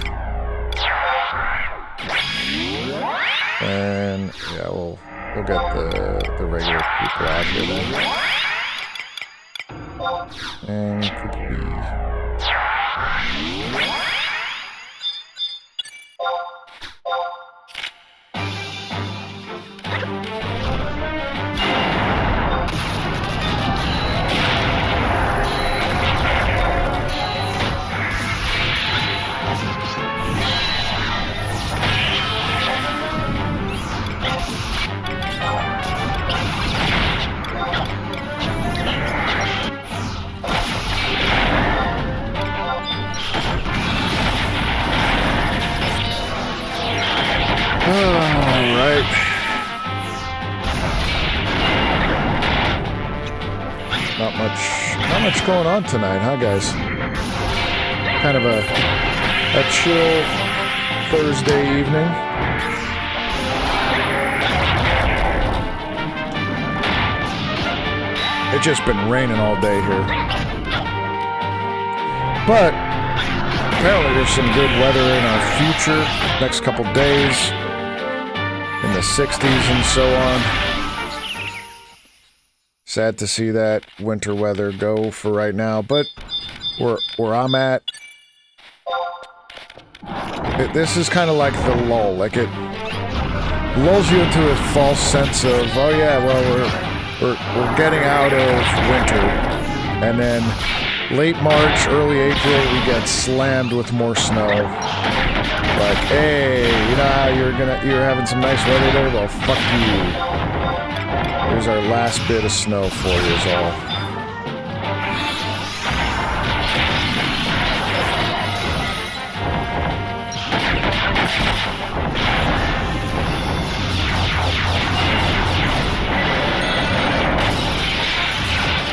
And yeah, we'll get the regular people out here then. And could we... Alright. Not much going on tonight, huh, guys? Kind of a chill Thursday evening. It's just been raining all day here. But apparently there's some good weather in our future, next couple days, in the 60s and so on. Sad to see that winter weather go for right now, but where I'm at, this is kind of like the lull. Like, it lulls you into a false sense of, oh yeah, well, we're getting out of winter, and then late March, early April, we get slammed with more snow. Like, hey, you know how you're having some nice weather there? Well, fuck you. Here's our last bit of snow for you is all.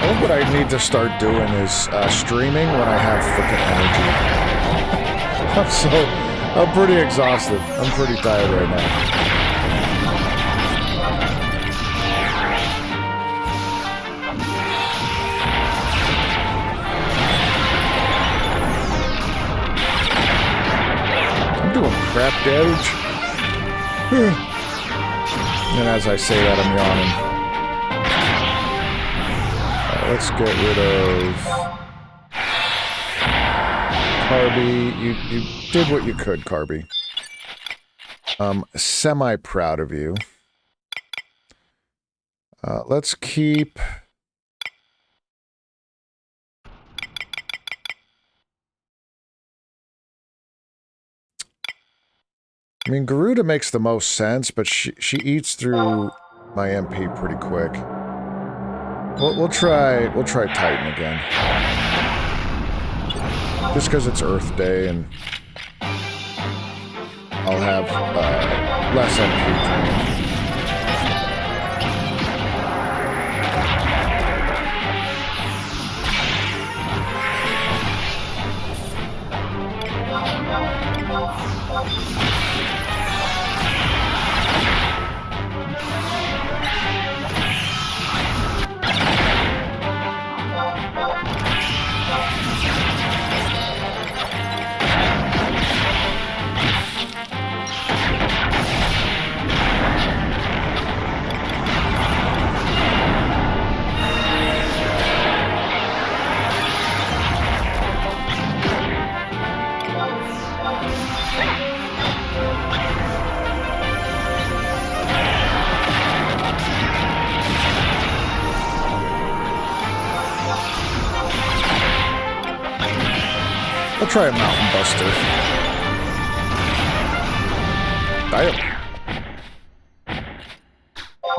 I think what I need to start doing is streaming when I have freaking energy. I'm pretty exhausted. I'm pretty tired right now. I'm doing crap damage. And as I say that, I'm yawning. Let's get rid of Carby. You did what you could, Carby. Semi-proud of you. Let's keep... I mean, Garuda makes the most sense, but she eats through my MP pretty quick. We'll try Titan again. Just because it's Earth Day and I'll have less MP drain. I'll try a Mountain Buster. Damn.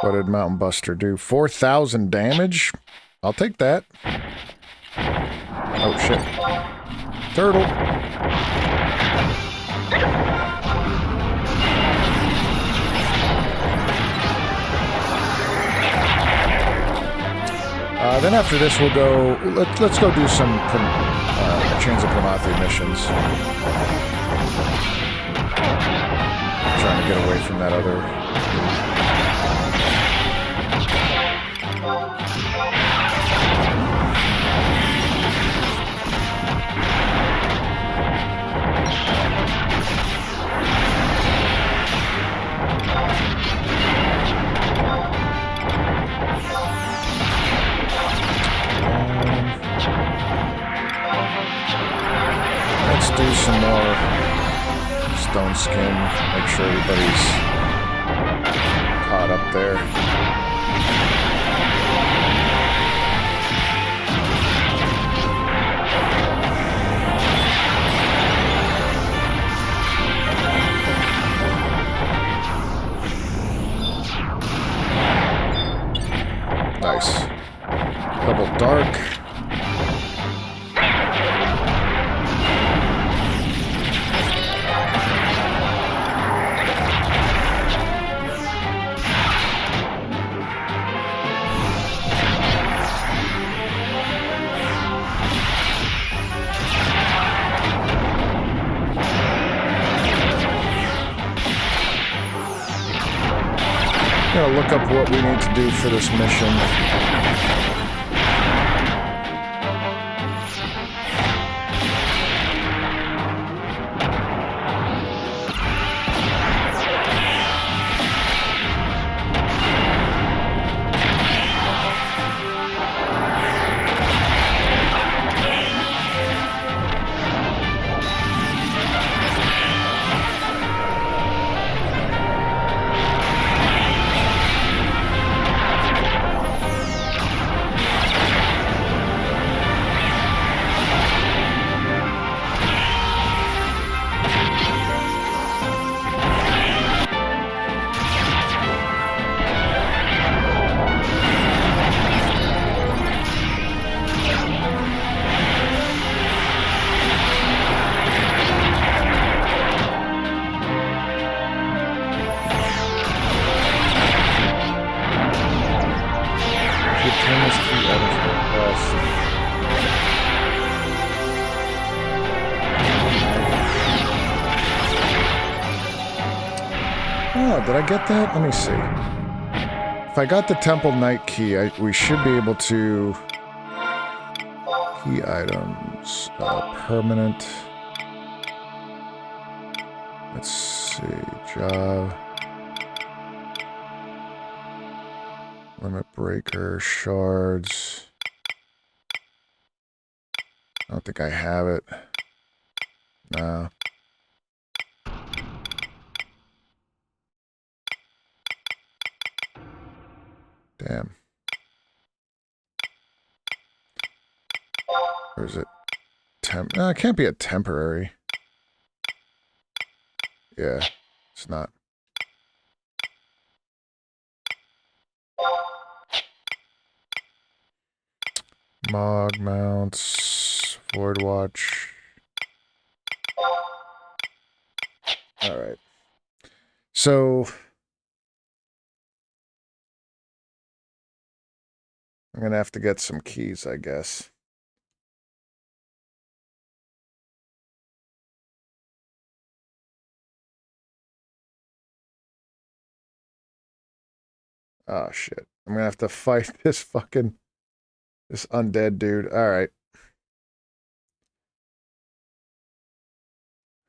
What did Mountain Buster do? 4,000 damage? I'll take that. Oh, shit. Turtle. Then after this, we'll go... Let's go do some Chains of Promathia missions. Trying to get away from that other... Let's do some more stone skin. Make sure everybody's caught up there. Nice. Double dark. Gotta look up what we need to do for this mission. Oh, did I get that? Let me see. If I got the Temple Knight key, we should be able to... Key items. Permanent. Let's see. Job. Limit breaker. Shards. I don't think I have it. No. Damn. Or is it no, it can't be a temporary. Yeah, it's not. Mog mounts, Void Watch. Alright. So I'm gonna have to get some keys, I guess. Oh shit. I'm gonna have to fight this undead dude. Alright.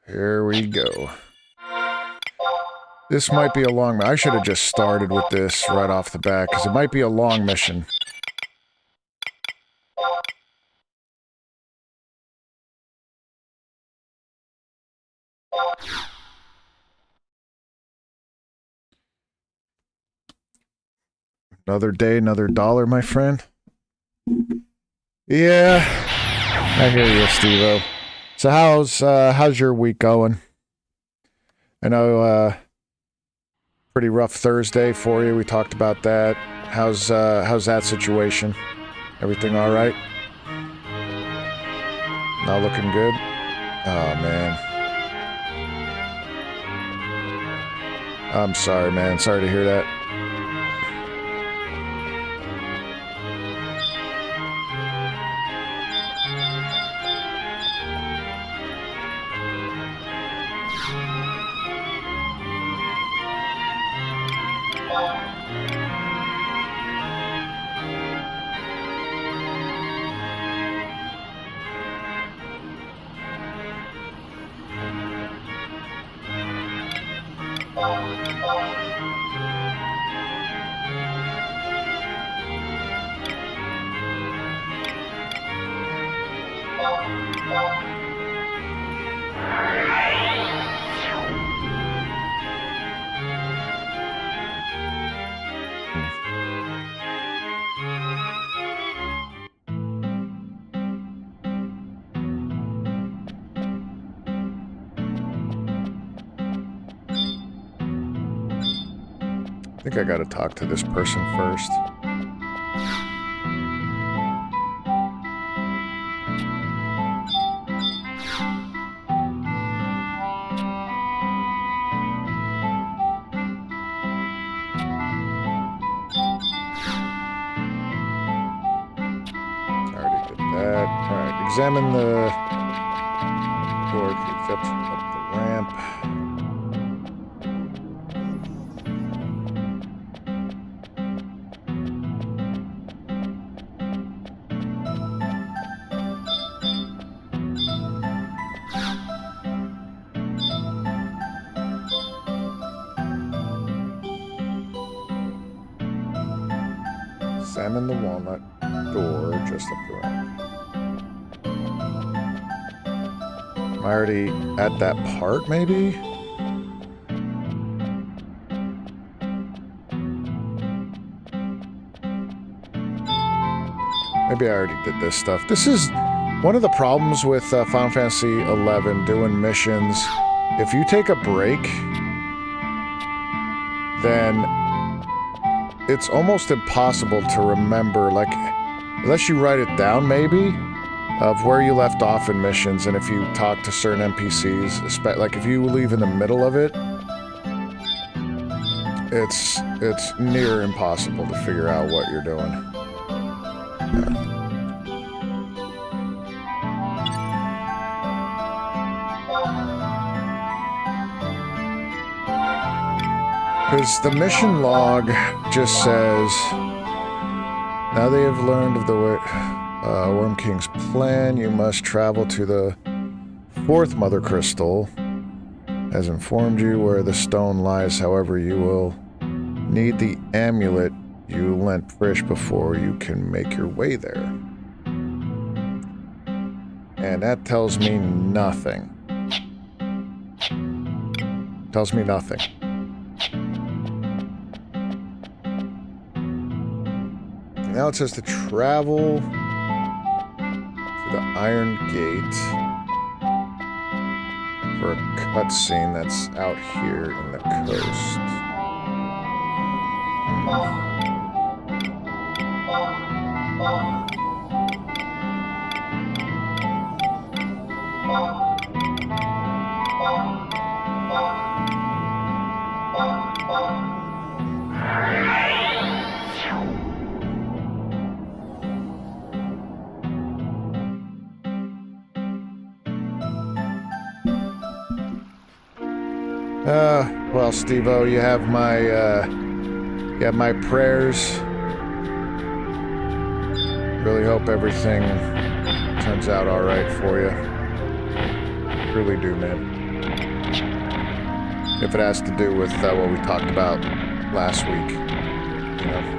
Here we go. This might be a long... I should have just started with this right off the bat, because it might be a long mission. Another day, another dollar, my friend. Yeah, I hear you, Steve-O. So how's your week going? I know, pretty rough Thursday for you. We talked about that. How's that situation? Everything all right? Not looking good? Oh, man. I'm sorry, man. Sorry to hear that. I think I gotta talk to this person first. Already did that. Alright, examine the door keeps up the ramp. Examine the walnut door just up the ramp. Am I already at that part, maybe? Maybe I already did this stuff. This is one of the problems with Final Fantasy XI doing missions. If you take a break, then it's almost impossible to remember, like, unless you write it down, maybe, of where you left off in missions, and if you talk to certain NPCs, like if you leave in the middle of it, it's near impossible to figure out what you're doing. Yeah. Because the mission log just says, now they have learned of the Worm King's plan. You must travel to the 4th Mother Crystal. Has informed you where the stone lies. However, you will need the amulet you lent Frisch before you can make your way there. And that tells me nothing. Tells me nothing. Now it says to travel to the Iron Gate for a cutscene that's out here in the coast. Well, Steve-O, you have my prayers. Really hope everything turns out all right for you. Really do, man. If it has to do with what we talked about last week, you know.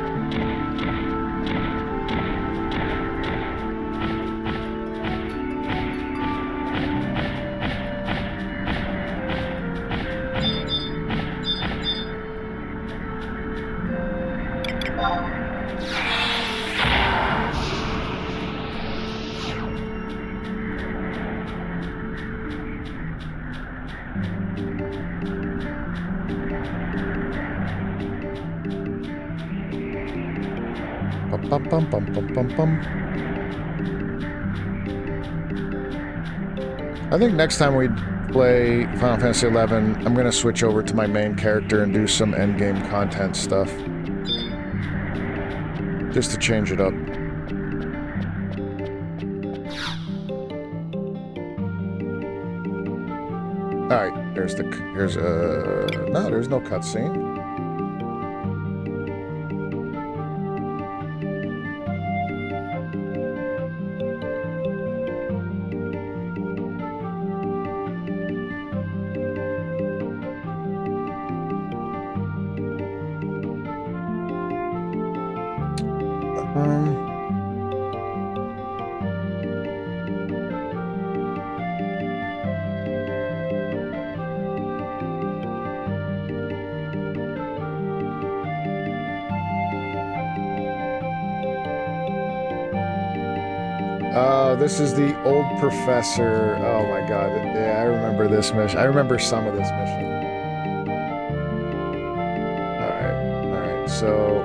Bum, bum, bum, bum, bum, bum. I think next time we play Final Fantasy XI, I'm going to switch over to my main character and do some endgame content stuff. Just to change it up. Alright, there's no, there's no cutscene. This is the old professor. Oh my god. Yeah, I remember this mission. I remember some of this mission. Alright, so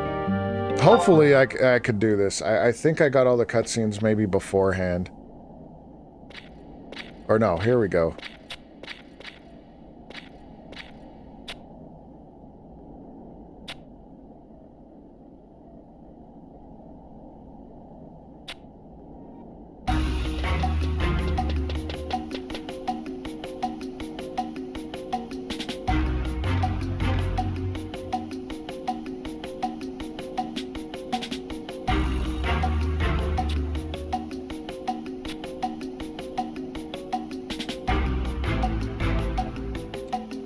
hopefully I could do this. I think I got all the cutscenes maybe beforehand. Or no, here we go.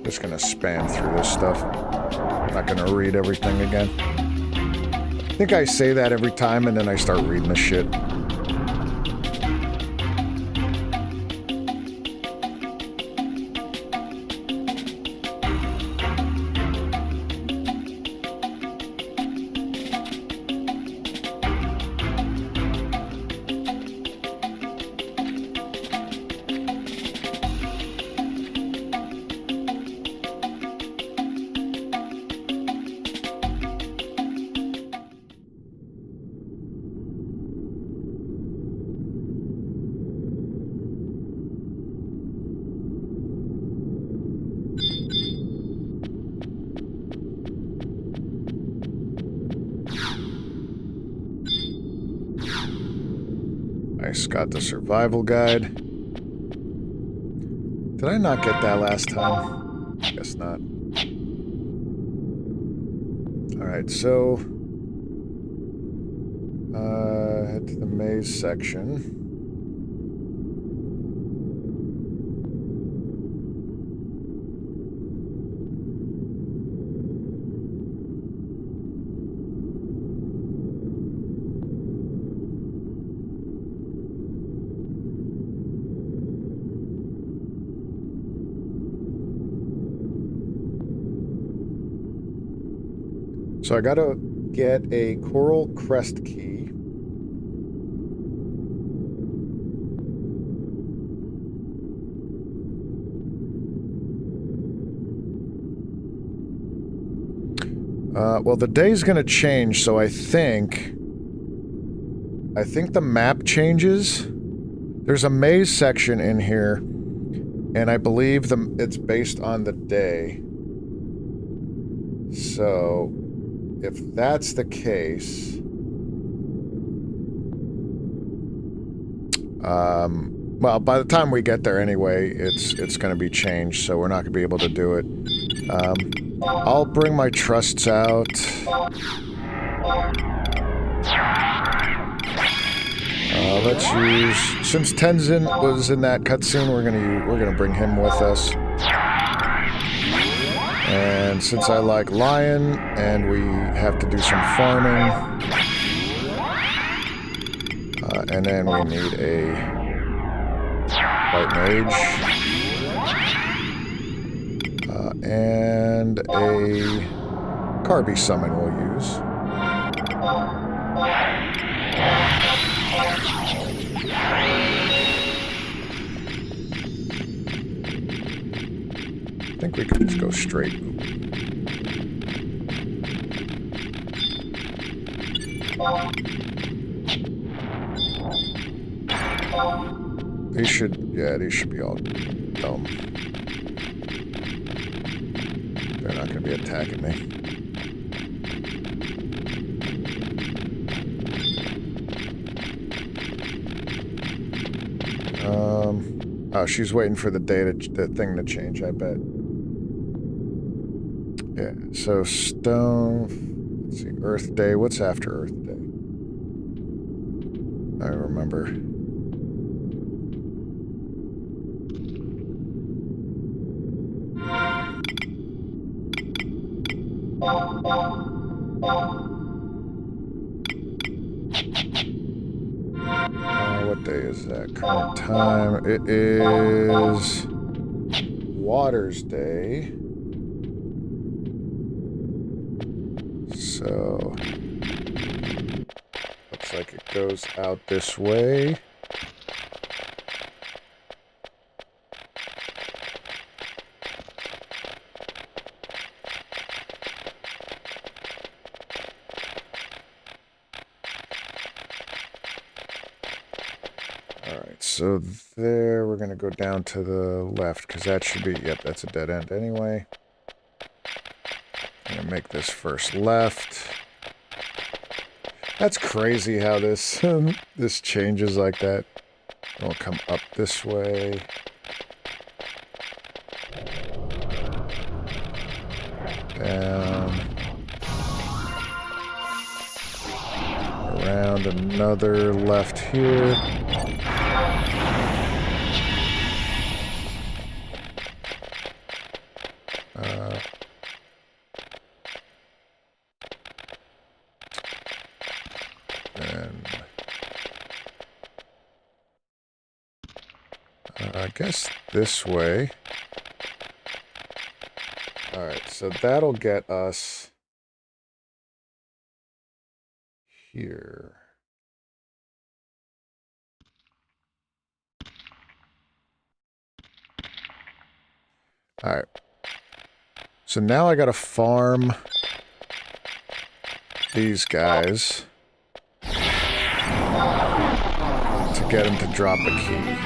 Just gonna spam through this stuff. I'm not gonna read everything again. think I say that every time, and then I start reading the shit. Nice, got the survival guide. Did I not get that last time? Guess not. Alright, so... head to the maze section. So I gotta get a coral crest key. Well, the day's gonna change, so I think the map changes. There's a maze section in here, and I believe it's based on the day. So... if that's the case, well, by the time we get there anyway, it's going to be changed, so we're not going to be able to do it. I'll bring my trusts out. Let's use, since Tenzin was in that cutscene, we're gonna bring him with us. And since I like Lion, and we have to do some farming, and then we need a White Mage, and a Carby Summon we'll use. I think we could just go straight. These should be all dumb. They're not going to be attacking me. Oh, she's waiting for the thing to change, I bet. Yeah, so stone, let's see, Earth Day. What's after Earth Day? I remember. What day is that? Current time. It is Water's Day. So, looks like it goes out this way. Alright, so there, we're going to go down to the left, because that should be, yep, that's a dead end anyway. I'm going to make this first left. That's crazy how this this changes like that. It'll come up this way. Down. Around another left here. I guess this way. Alright, so that'll get us here. Alright. So now I gotta farm these guys to get them to drop a key.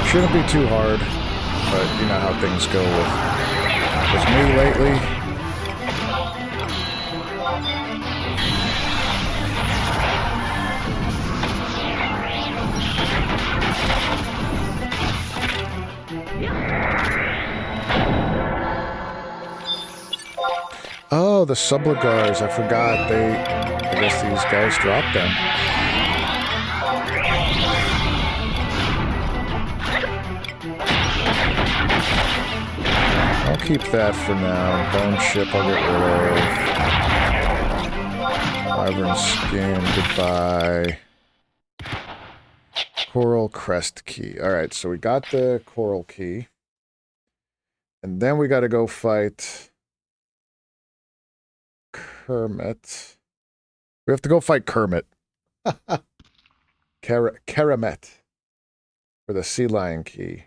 Shouldn't be too hard, but you know how things go with me lately. Oh, the subligars, I forgot. I guess these guys dropped them. I'll keep that for now. Bone chip I'll get rid of. Wyvern skin, goodbye. Coral crest key. Alright, so we got the coral key. And then we gotta go fight Kermit. We have to go fight Kermit. Keramet. For the sea lion key.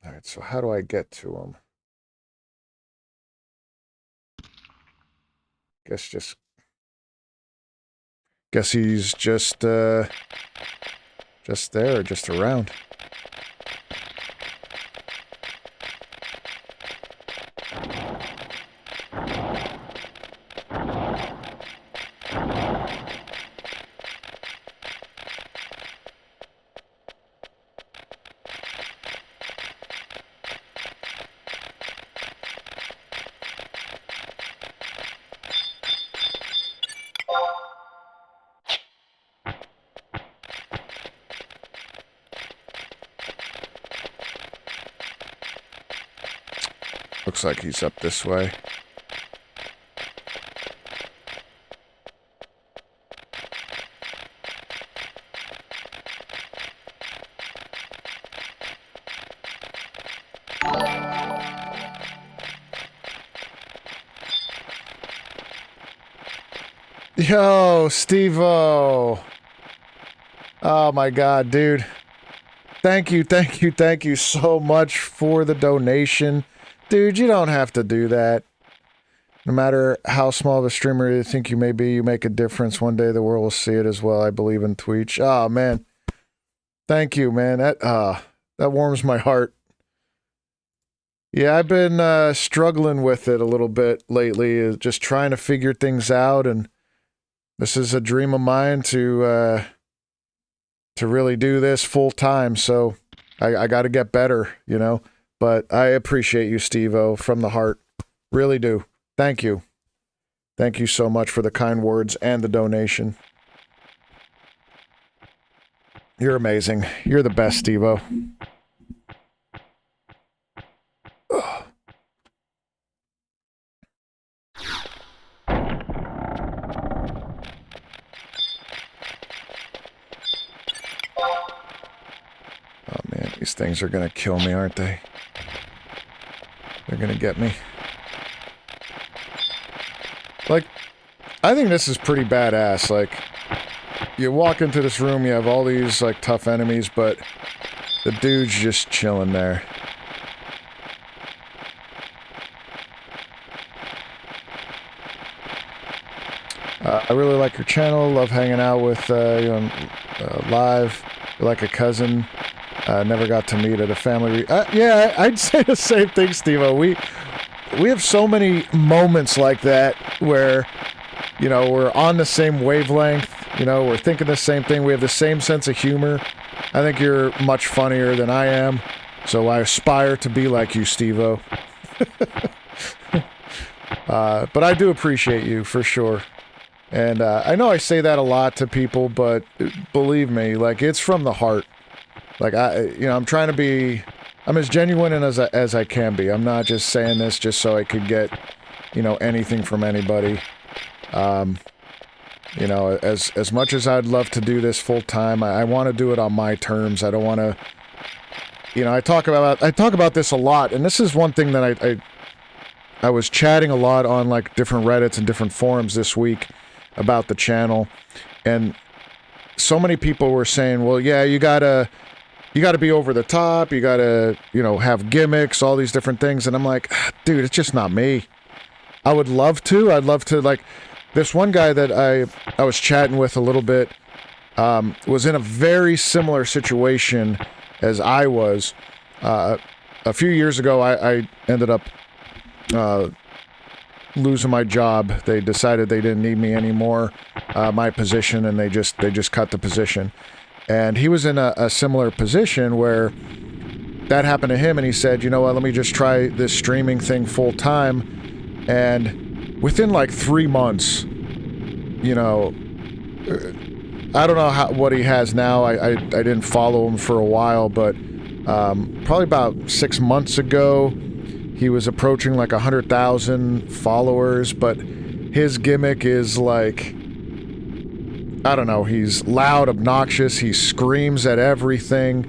Alright, so how do I get to him? Guess he's just there, just around. Looks like he's up this way. Yo, Steve-O. Oh my God, dude. Thank you so much for the donation. Dude, you don't have to do that. No matter how small of a streamer you think you may be, you make a difference. One day the world will see it as well. I believe in Twitch. Oh, man. Thank you, man. That warms my heart. Yeah, I've been struggling with it a little bit lately, just trying to figure things out, and this is a dream of mine to really do this full time, so I got to get better, you know? But I appreciate you, Steve-O, from the heart. Really do. Thank you. Thank you so much for the kind words and the donation. You're amazing. You're the best, Steve-O. Oh, man. These things are going to kill me, aren't they? They're gonna get me. Like, I think this is pretty badass. Like, you walk into this room, you have all these, like, tough enemies, but the dude's just chilling there. I really like your channel. Love hanging out with you on live. You're like a cousin. Never got to meet at a family. Yeah, I'd say the same thing, Steve-O. We have so many moments like that where, you know, we're on the same wavelength. You know, we're thinking the same thing. We have the same sense of humor. I think you're much funnier than I am, so I aspire to be like you, Steve-O. But I do appreciate you, for sure. And I know I say that a lot to people, but believe me, like, it's from the heart. Like, I'm trying to be... I'm as genuine as I can be. I'm not just saying this just so I could get, anything from anybody. As much as I'd love to do this full time, I want to do it on my terms. I don't want to... I talk about this a lot, and this is one thing that I was chatting a lot on, like, different Reddits and different forums this week about the channel, and so many people were saying, well, yeah, you gotta be over the top, you gotta, have gimmicks, all these different things, and I'm like, dude, it's just not me. I'd love to, like, this one guy that I was chatting with a little bit, was in a very similar situation as I was. A few years ago, I ended up losing my job. They decided they didn't need me anymore, my position, and they just cut the position. And he was in a similar position where that happened to him, and he said, you know what, let me just try this streaming thing full time. And within like 3 months, I don't know what he has now. I didn't follow him for a while, but probably about 6 months ago, he was approaching like 100,000 followers, but his gimmick is like, I don't know, he's loud, obnoxious, he screams at everything,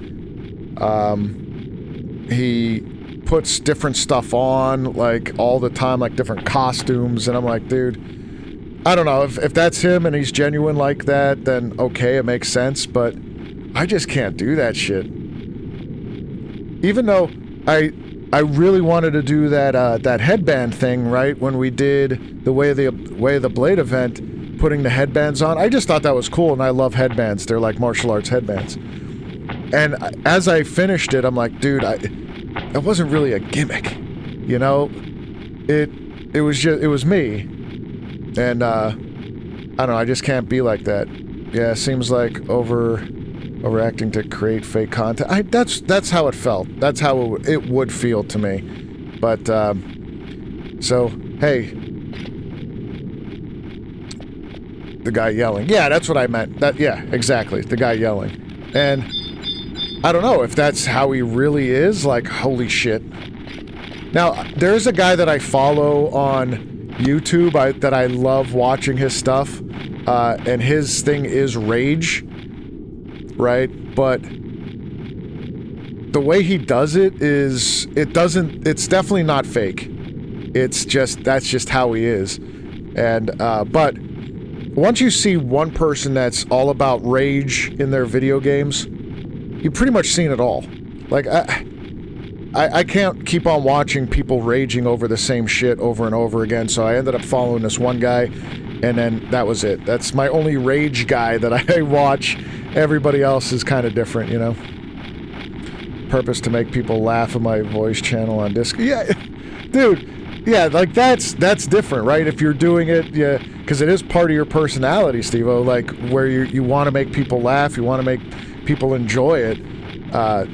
he puts different stuff on, like, all the time, like different costumes, and I'm like, dude, I don't know, if that's him and he's genuine like that, then okay, it makes sense, but I just can't do that shit. Even though I really wanted to do that headband thing, right? When we did the Way of the Blade event, putting the headbands on. I just thought that was cool, and I love headbands. They're like martial arts headbands. And as I finished it, I'm like, dude, that wasn't really a gimmick, It was me, and I don't know. I just can't be like that. Yeah, it seems like overacting to create fake content. That's how it felt. That's how it would feel to me. But so hey, the guy yelling. Yeah, that's what I meant. Yeah, exactly. The guy yelling. And I don't know if that's how he really is. Like, holy shit. Now, there's a guy that I follow on YouTube that I love watching his stuff, and his thing is rage. Right? But the way he does it is, it's definitely not fake. That's just how he is. And, but once you see one person that's all about rage in their video games, you've pretty much seen it all. Like, I can't keep on watching people raging over the same shit over and over again, so I ended up following this one guy, and then that was it. That's my only rage guy that I watch. Everybody else is kind of different, Purpose to make people laugh at my voice channel on Discord. Yeah, dude. Yeah, like that's different, right? If you're doing it, yeah, because it is part of your personality, Steve-O, like where you want to make people laugh, you want to make people enjoy it.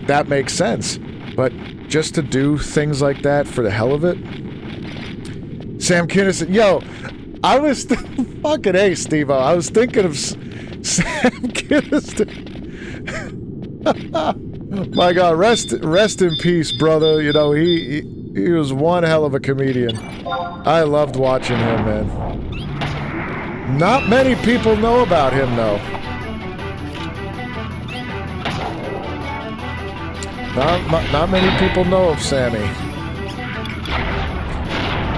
That makes sense. But just to do things like that for the hell of it? Sam Kinison, yo, I was fucking A, Steve-O. I was thinking of Sam Kinison. My God, rest in peace, brother. He was one hell of a comedian. I loved watching him, man. Not many people know about him, though. Not many people know of Sammy.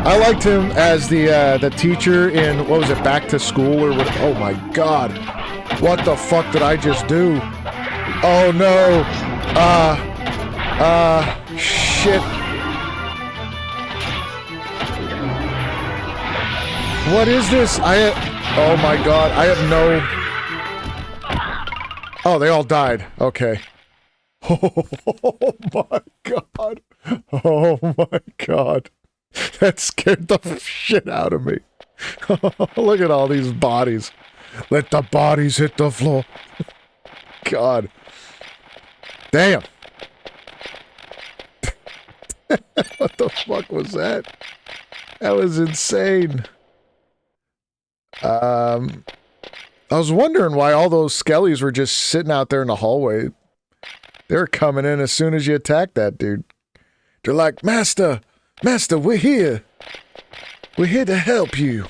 I liked him as the teacher in, what was it, Back to School or what? Oh my God. What the fuck did I just do? Oh no. Shit. What is this? Oh my God, I have no... Oh, they all died. Okay. Oh my God. Oh my God. That scared the shit out of me. Look at all these bodies. Let the bodies hit the floor. God. Damn. What the fuck was that? That was insane. I was wondering why all those skellies were just sitting out there in the hallway. They were coming in as soon as you attacked that dude. They're like, Master, we're here. We're here to help you.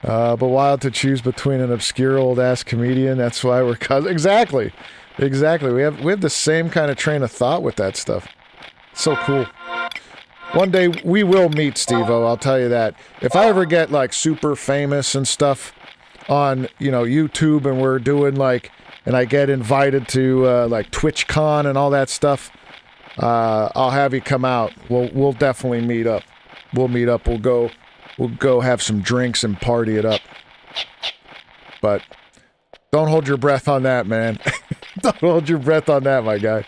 But wild to choose between an obscure old-ass comedian, that's why we're cousins. Exactly. Exactly. We have the same kind of train of thought with that stuff. So cool. One day we will meet, Steve-O, I'll tell you that. If I ever get, like, super famous and stuff on, you know, YouTube, and we're doing, like, and I get invited to, like, TwitchCon and all that stuff, I'll have you come out. We'll definitely meet up. We'll meet up. We'll go have some drinks and party it up. But don't hold your breath on that, man. Don't hold your breath on that, my guy.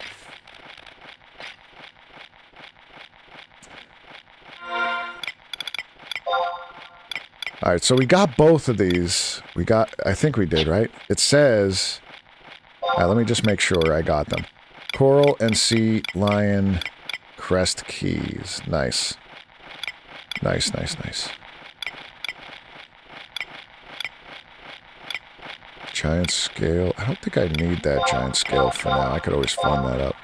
Alright, so we got both of these. I think we did, right? It says... Alright, let me just make sure I got them. Coral and Sea Lion Crest Keys. Nice. Nice, nice, nice. Giant scale. I don't think I need that giant scale for now. I could always farm that up.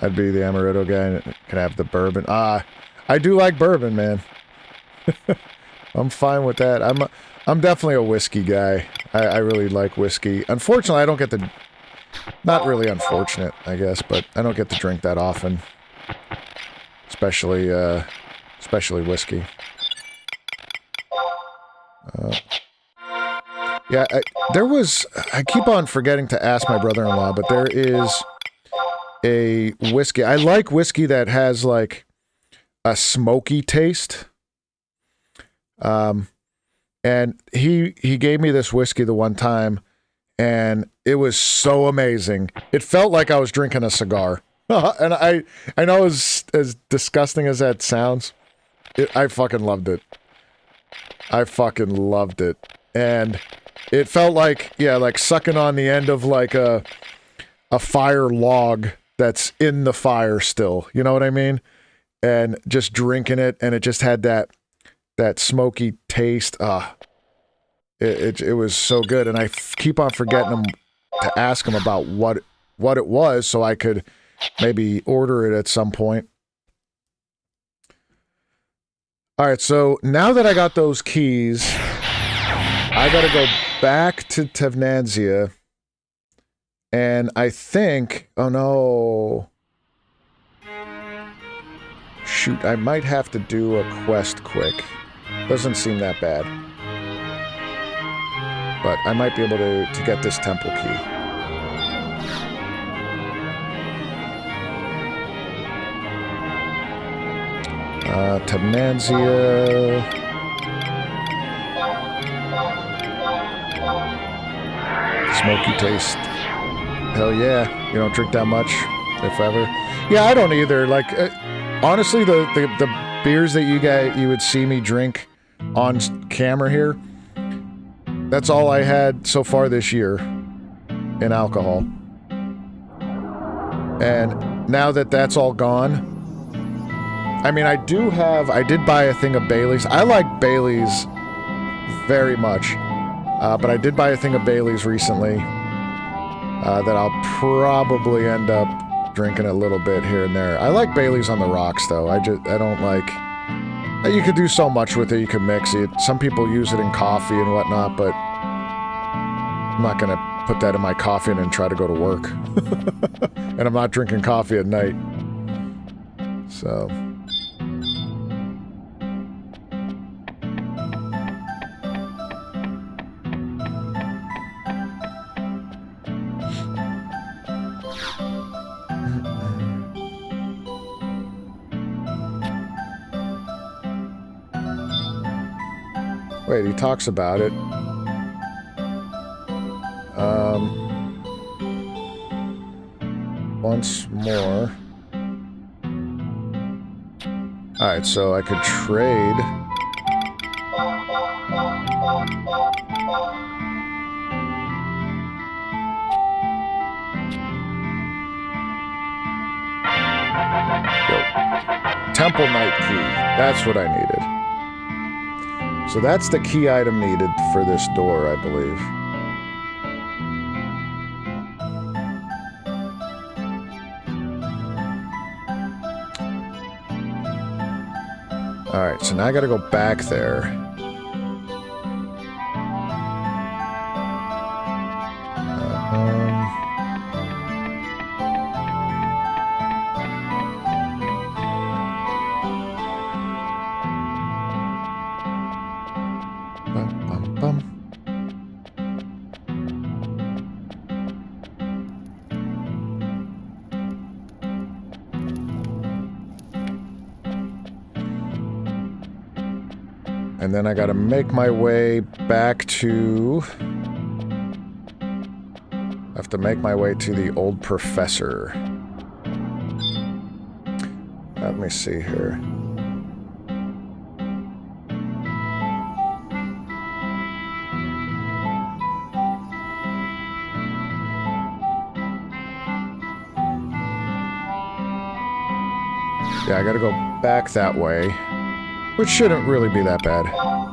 I'd be the Amaretto guy and can have the bourbon. I do like bourbon, man. I'm fine with that. I'm definitely a whiskey guy. I really like whiskey. Unfortunately, I don't get to... Not really unfortunate, I guess, but I don't get to drink that often. Especially whiskey. Yeah, I keep on forgetting to ask my brother-in-law, but there is a whiskey. I like whiskey that has, like, a smoky taste. And he gave me this whiskey the one time, and it was so amazing. It felt like I was drinking a cigar. And I know as disgusting as that sounds, I fucking loved it. I fucking loved it. And it felt like, yeah, like sucking on the end of like a fire log that's in the fire still. You know what I mean? And just drinking it, and it just had that smoky taste. It was so good. And I keep on forgetting to ask him about what it was so I could maybe order it at some point. All right, so now that I got those keys, I got to go back to Vana'diel, and I think, oh no, shoot, I might have to do a quest quick. Doesn't seem that bad, but I might be able to get this temple key. Vana'diel. Smoky taste. Hell yeah. You don't drink that much, if ever. Yeah, I don't either. Like, honestly, the beers that you would see me drink on camera here, that's all I had so far this year in alcohol. And now that that's all gone, I mean, I did buy a thing of Bailey's. I like Bailey's very much. But I did buy a thing of Bailey's recently that I'll probably end up drinking a little bit here and there. I like Bailey's on the rocks, though. I don't like... You could do so much with it. You could mix it. Some people use it in coffee and whatnot, but I'm not going to put that in my coffee and then try to go to work. And I'm not drinking coffee at night. So... Wait, he talks about it. Once more. Alright, so I could trade. Temple Knight key. That's what I needed. So that's the key item needed for this door, I believe. Alright, so now I gotta go back there. And then I gotta make my way back to... I have to make my way to the old professor. Let me see here. Yeah, I gotta go back that way. Which shouldn't really be that bad. Alright,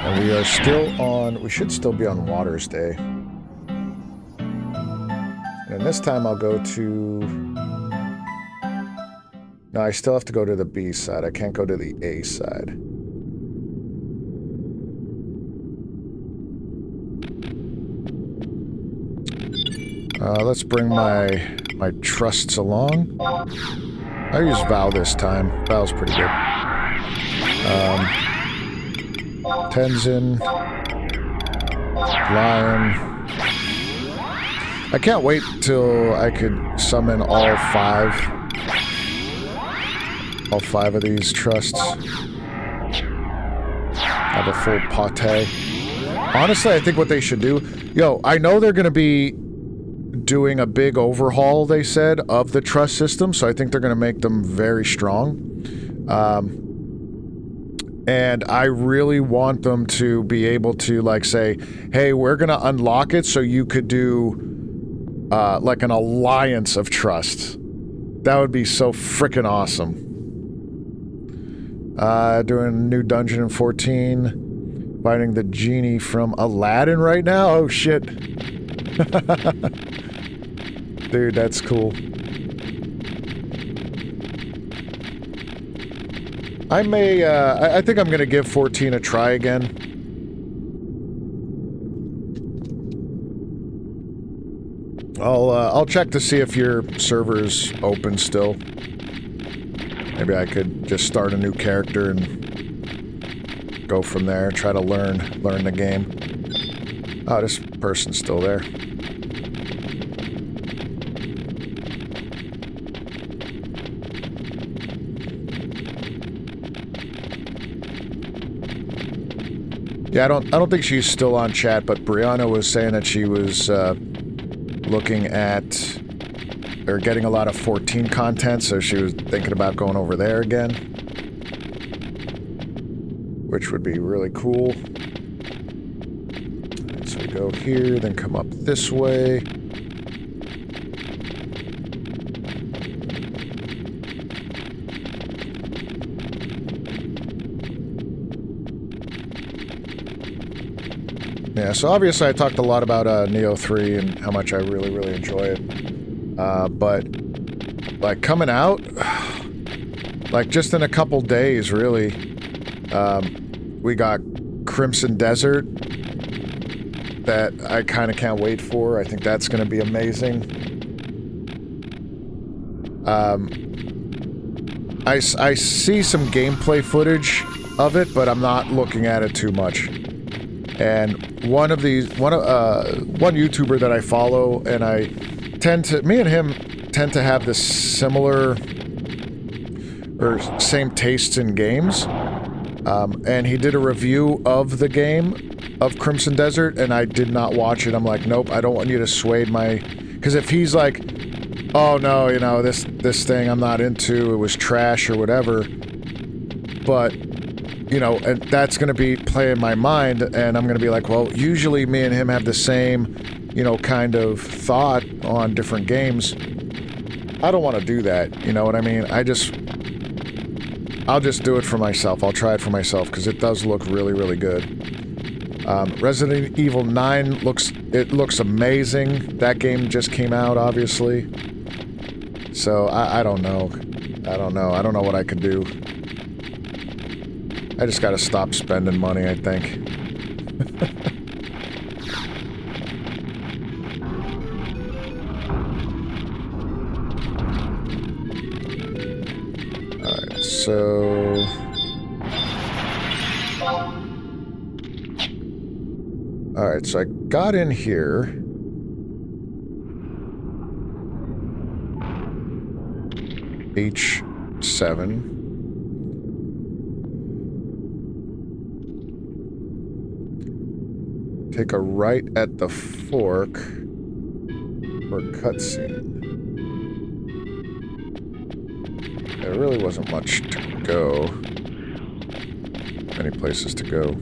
and we are still on... We should still be on Water's Day. And this time I'll go to... No, I still have to go to the B side. I can't go to the A side. Let's bring my trusts along. I use Val this time. Val's pretty good. Tenzin. Lion. I can't wait till I could summon all five of these trusts. Have a full pate. Honestly, I think what they should do... Yo, I know they're gonna be doing a big overhaul, they said, of the trust system, so I think they're going to make them very strong. And I really want them to be able to, like, say, hey, we're going to unlock it so you could do, like, an alliance of trust. That would be so freaking awesome. Doing a new dungeon in 14. Fighting the genie from Aladdin right now? Oh, shit. Dude, that's cool. I may, I think I'm gonna give 14 a try again. I'll check to see if your server's open still. Maybe I could just start a new character and go from there, try to learn the game. Oh, this person's still there. Yeah, I don't think she's still on chat, but Brianna was saying that she was looking at or getting a lot of 14 content, so she was thinking about going over there again, which would be really cool. So we go here, then come up this way. Yeah, so obviously I talked a lot about Neo 3 and how much I really enjoy it. But, like, coming out, like, just in a couple days, really, we got Crimson Desert that I kind of can't wait for. I think that's going to be amazing. I see some gameplay footage of it, but I'm not looking at it too much. And one YouTuber that I follow, and me and him tend to have this similar or same tastes in games. And he did a review of the game, of Crimson Desert, and I did not watch it. I'm like, nope, I don't want you to sway my... Because if he's like, oh no, you know, this thing I'm not into, it was trash or whatever, but, you know, and that's going to be playing my mind, and I'm going to be like, well, usually me and him have the same, you know, kind of thought on different games. I don't want to do that, you know what I mean? I'll just do it for myself. I'll try it for myself, because it does look really, really good. Resident Evil 9 looks amazing. That game just came out, obviously. So, I don't know. I don't know what I could do. I just gotta stop spending money, I think. Alright, so... Alright, so I got in here. H7. Take a right at the fork for cutscene. There really wasn't much to go. Many places to go.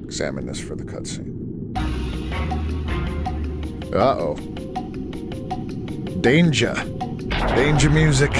Examine this for the cutscene. Uh-oh. Danger. Danger music.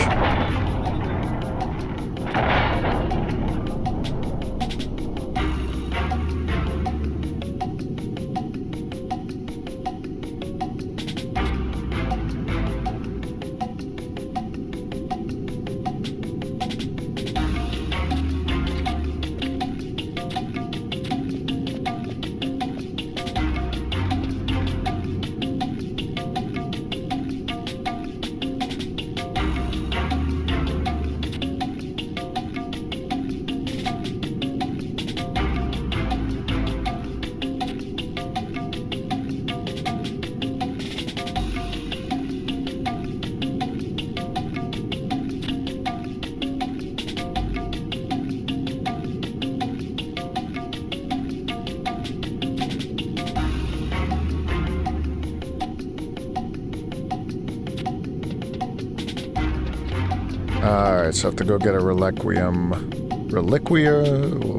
Alright, so I have to go get a reliquia,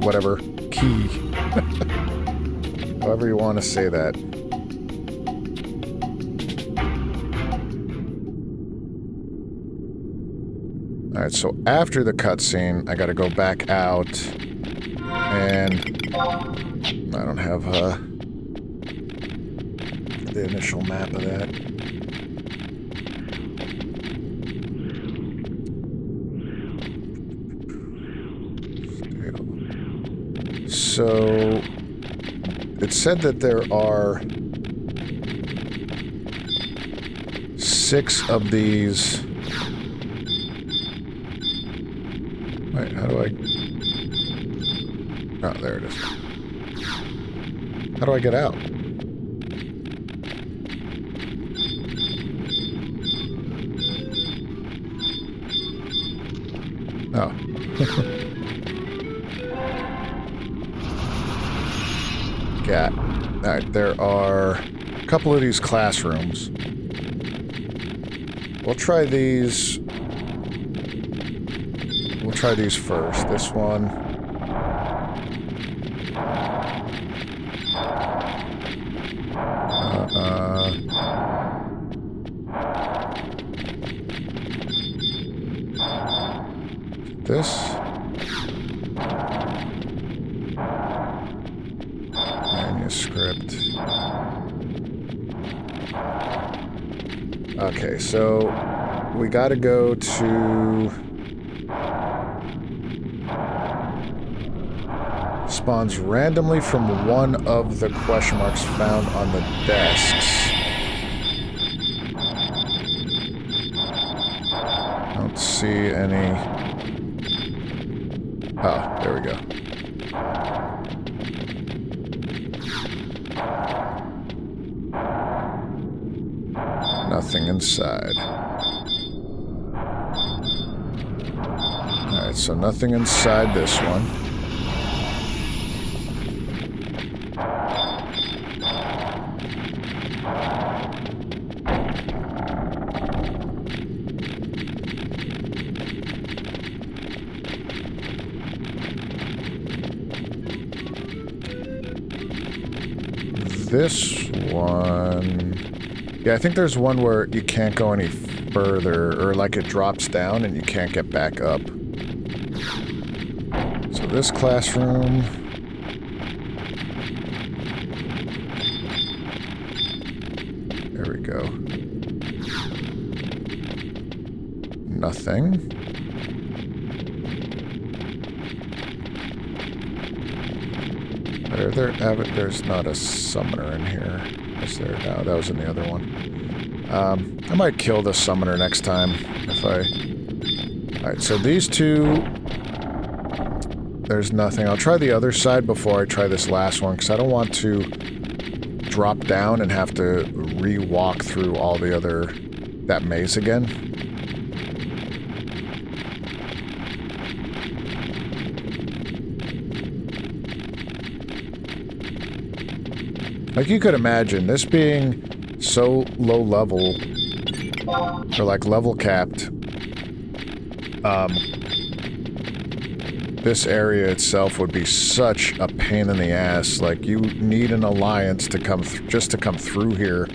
whatever, key. However you want to say that. Alright, so after the cutscene, I gotta go back out, and I don't have the initial map of that. So, it said that there are 6 of these. Wait, how do I... Oh, there it is. How do I get out? Oh. Got. Alright, there are a couple of these classrooms. We'll try these. We'll try these first. This one. This. Manuscript. Okay, so we gotta go to... Spawns randomly from one of the question marks found on the desks. Don't see any... Oh, there we go. Nothing inside. Alright, so nothing inside this one. This one... Yeah, I think there's one where you can't go any further, or like it drops down and you can't get back up. So this classroom... There we go. Nothing. There's not a summoner in here. Is there? No, that was in the other one. I might kill the summoner next time if I... Alright, so these two... There's nothing. I'll try the other side before I try this last one, because I don't want to drop down and have to re-walk through all the other... that maze again. Like, you could imagine, this being so low level, or like level capped, this area itself would be such a pain in the ass. Like, you need an alliance to come just to come through here,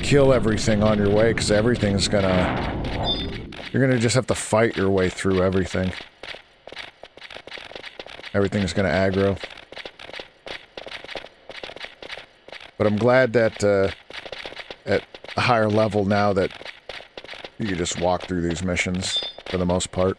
kill everything on your way, because everything's gonna... You're gonna just have to fight your way through everything. Everything's gonna aggro. But I'm glad that at a higher level now that you can just walk through these missions for the most part.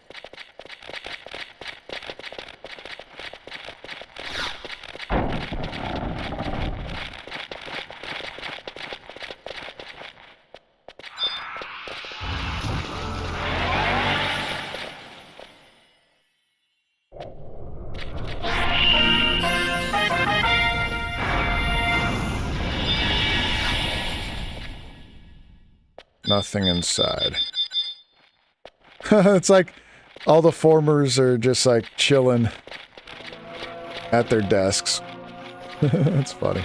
Nothing inside. It's like all the formers are just like chilling at their desks. That's funny.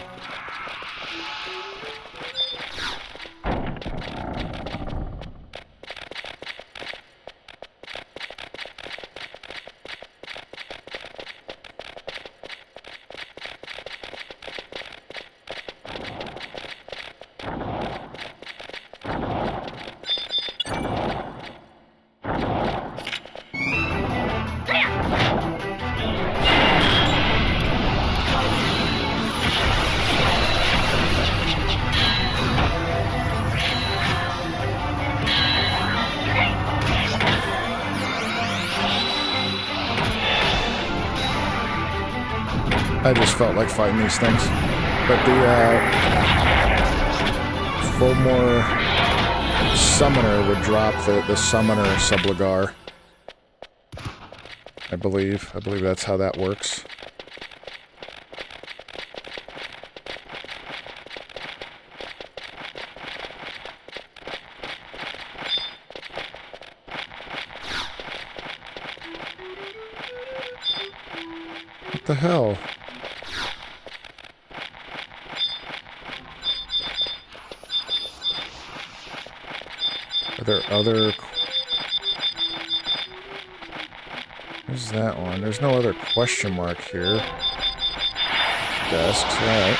I just felt like fighting these things. But the Fomor Summoner would drop the Summoner Subligar. I believe that's how that works. What the hell? Are there other... Where's that one? There's no other question mark here. Desks, alright.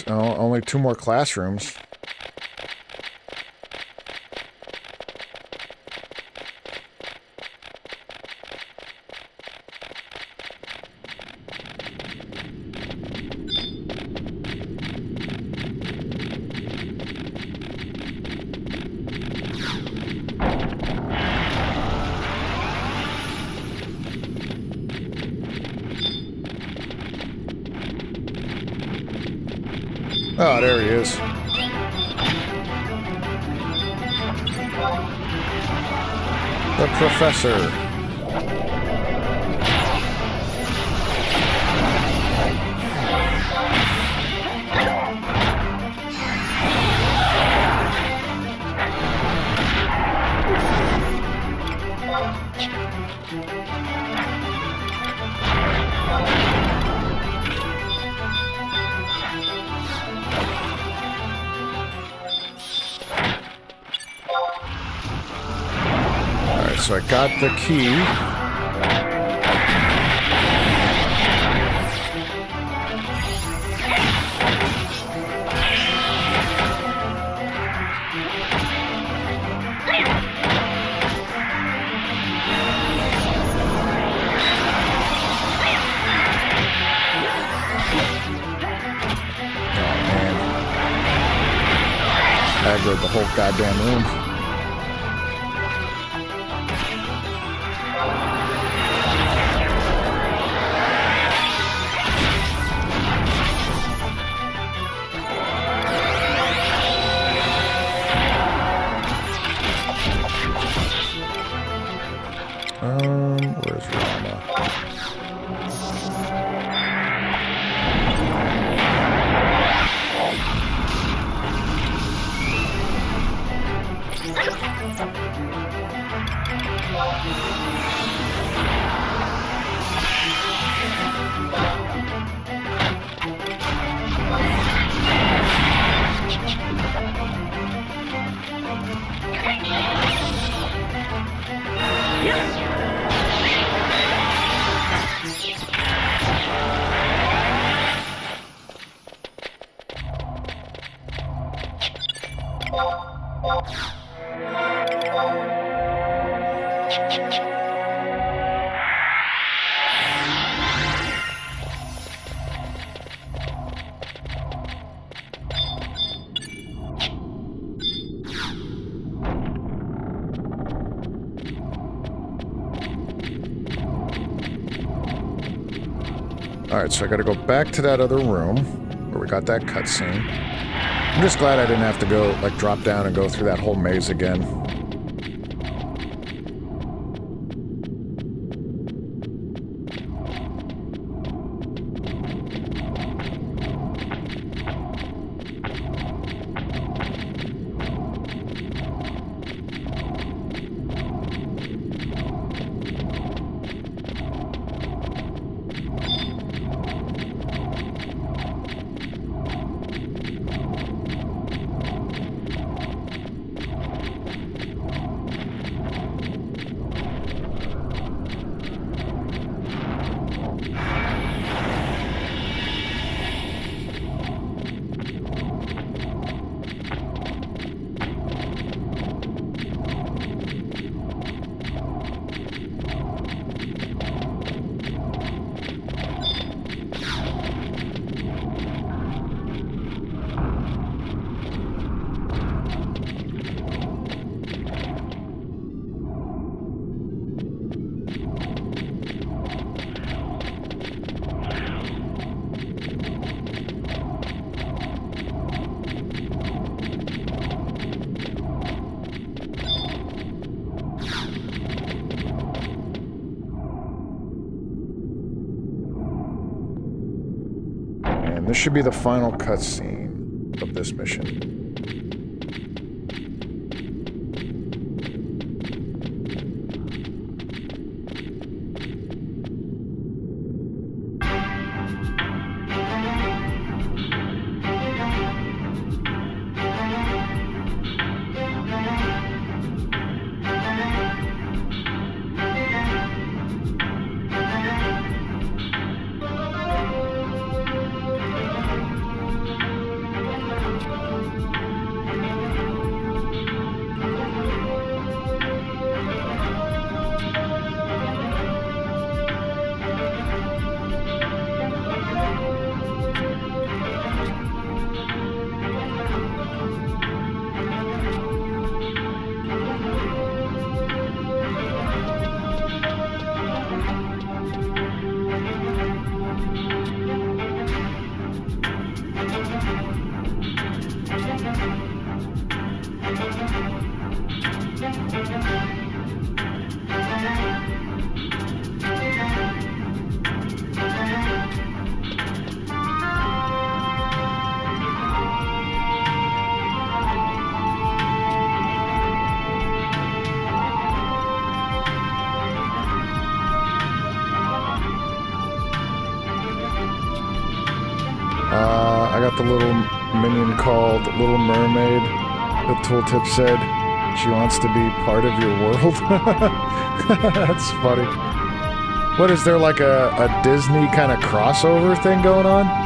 Oh, only 2 more classrooms. Oh, there he is. The professor. Alright, so I got the key. Aggroed the whole goddamn room. Where's Rama? Alright, so I gotta go back to that other room where we got that cutscene. I'm just glad I didn't have to go, like, drop down and go through that whole maze again. And this should be the final cutscene of this mission. got the little minion called Little Mermaid. The tooltip said she wants to be part of your world. That's funny. What, is there like a Disney kind of crossover thing going on?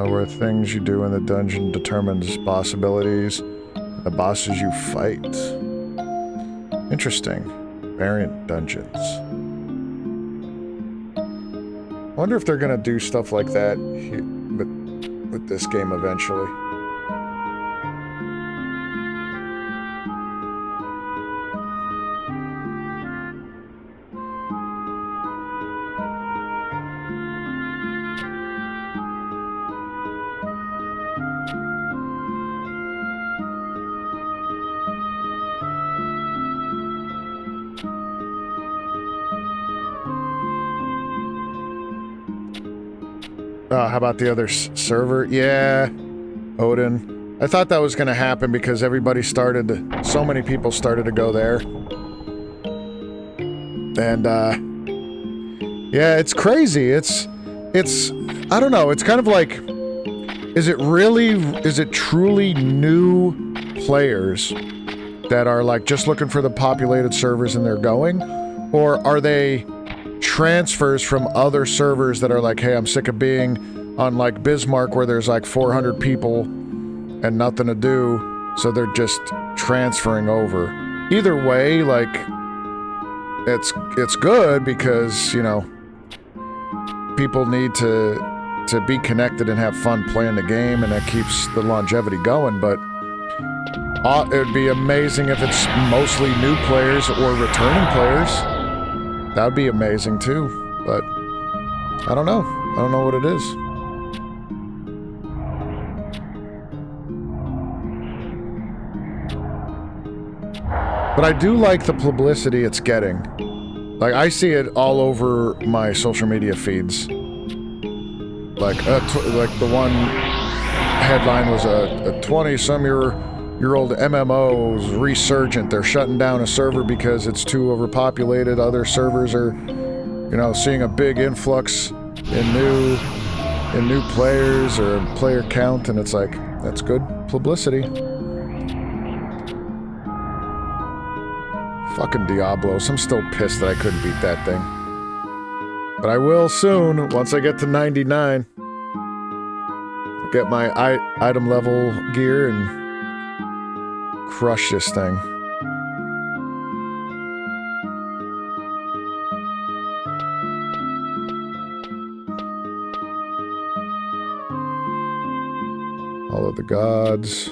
Where things you do in the dungeon determines boss abilities, the bosses you fight. Interesting. Variant dungeons. I wonder if they're gonna do stuff like that with this game eventually. How about the other server? Yeah, Odin. I thought that was going to happen because so many people started to go there. And, yeah, it's crazy. It's, I don't know, it's kind of like, is it truly new players that are like just looking for the populated servers and they're going? Or are they transfers from other servers that are like, hey, I'm sick of being on like Bismarck where there's like 400 people and nothing to do, so they're just transferring over. Either way, like, it's good because, you know, people need to be connected and have fun playing the game, and that keeps the longevity going, but it would be amazing if it's mostly new players or returning players. That would be amazing too, but I don't know. I don't know what it is. But I do like the publicity it's getting. Like, I see it all over my social media feeds. Like the one headline was a 20-some-year-old MMO's resurgent. They're shutting down a server because it's too overpopulated. Other servers are, you know, seeing a big influx in new players or player count, and it's like, that's good publicity. Fucking Diablos. I'm still pissed that I couldn't beat that thing. But I will soon, once I get to 99. Get my item level gear and crush this thing. All of the gods.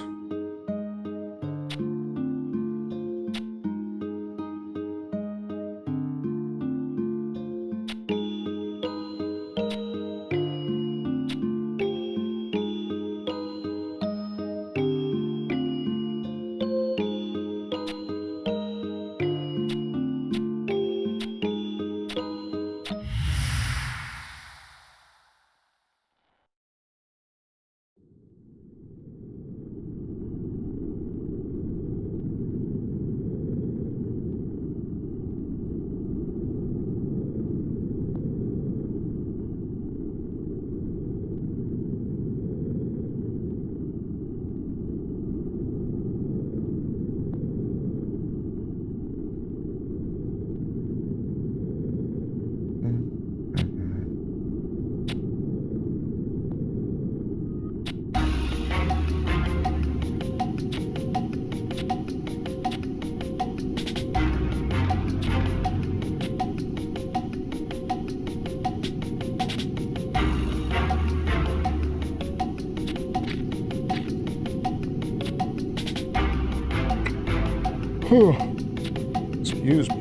Excuse me.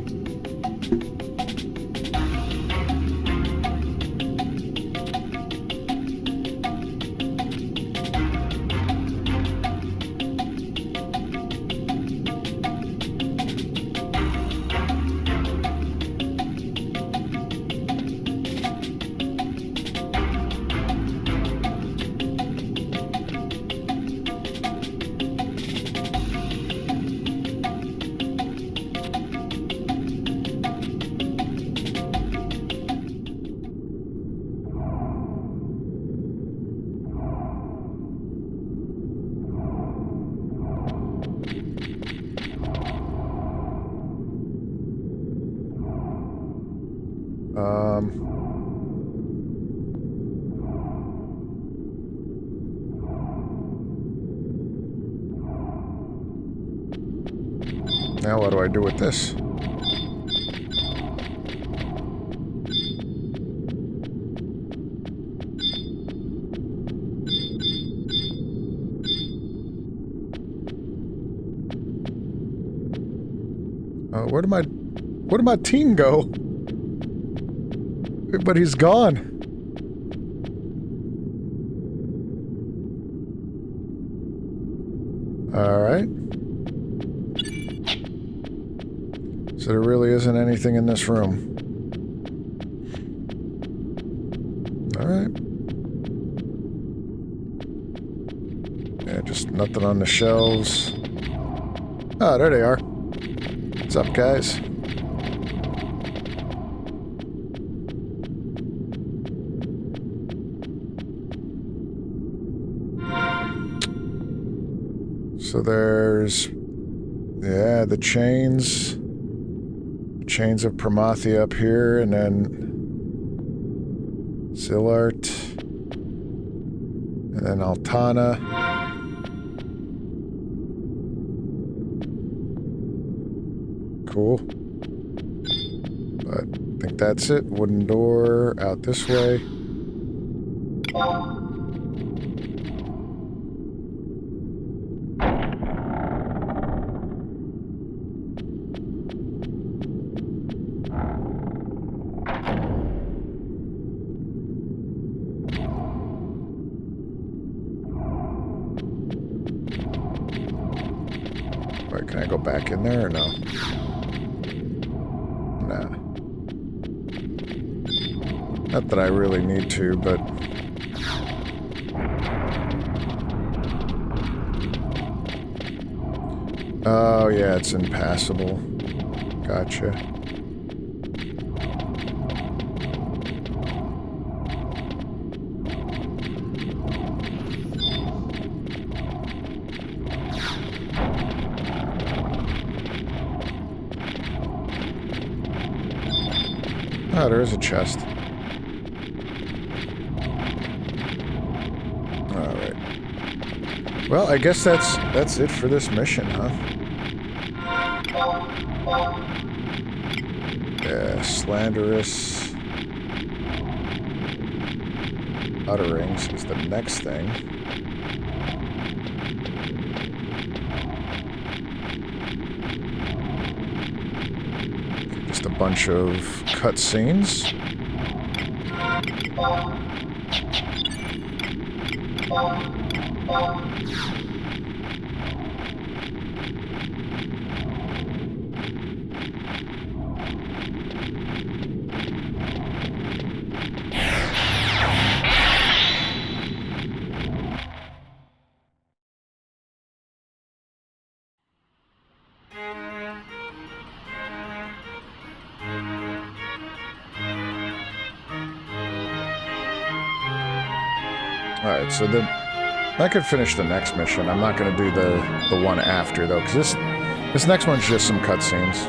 Now what do I do with this? Where'd my team go? Everybody's gone. Alright. So there really isn't anything in this room. Alright. Yeah, just nothing on the shelves. Oh, there they are. What's up, guys? So there's... yeah, the chains... Chains of Promathia up here, and then Zillart, and then Altana. Cool. But I think that's it. Wooden door out this way. Wait, can I go back in there or no? Nah. Not that I really need to, but... oh, yeah, it's impassable. Gotcha. Oh, there is a chest. Alright. Well, I guess that's it for this mission, huh? Yeah, slanderous utterings is the next thing. Just a bunch of cutscenes. Alright, so I could finish the next mission. I'm not going to do the one after, though, because this next one's just some cutscenes.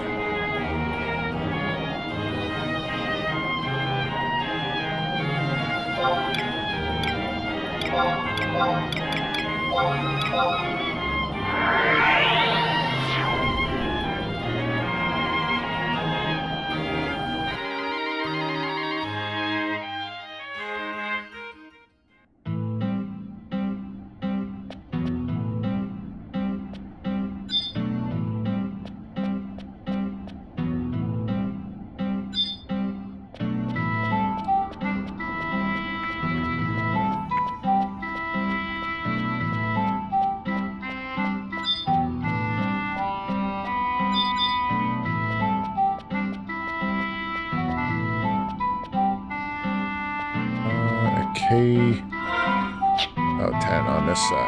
K... Oh, 10 on this side.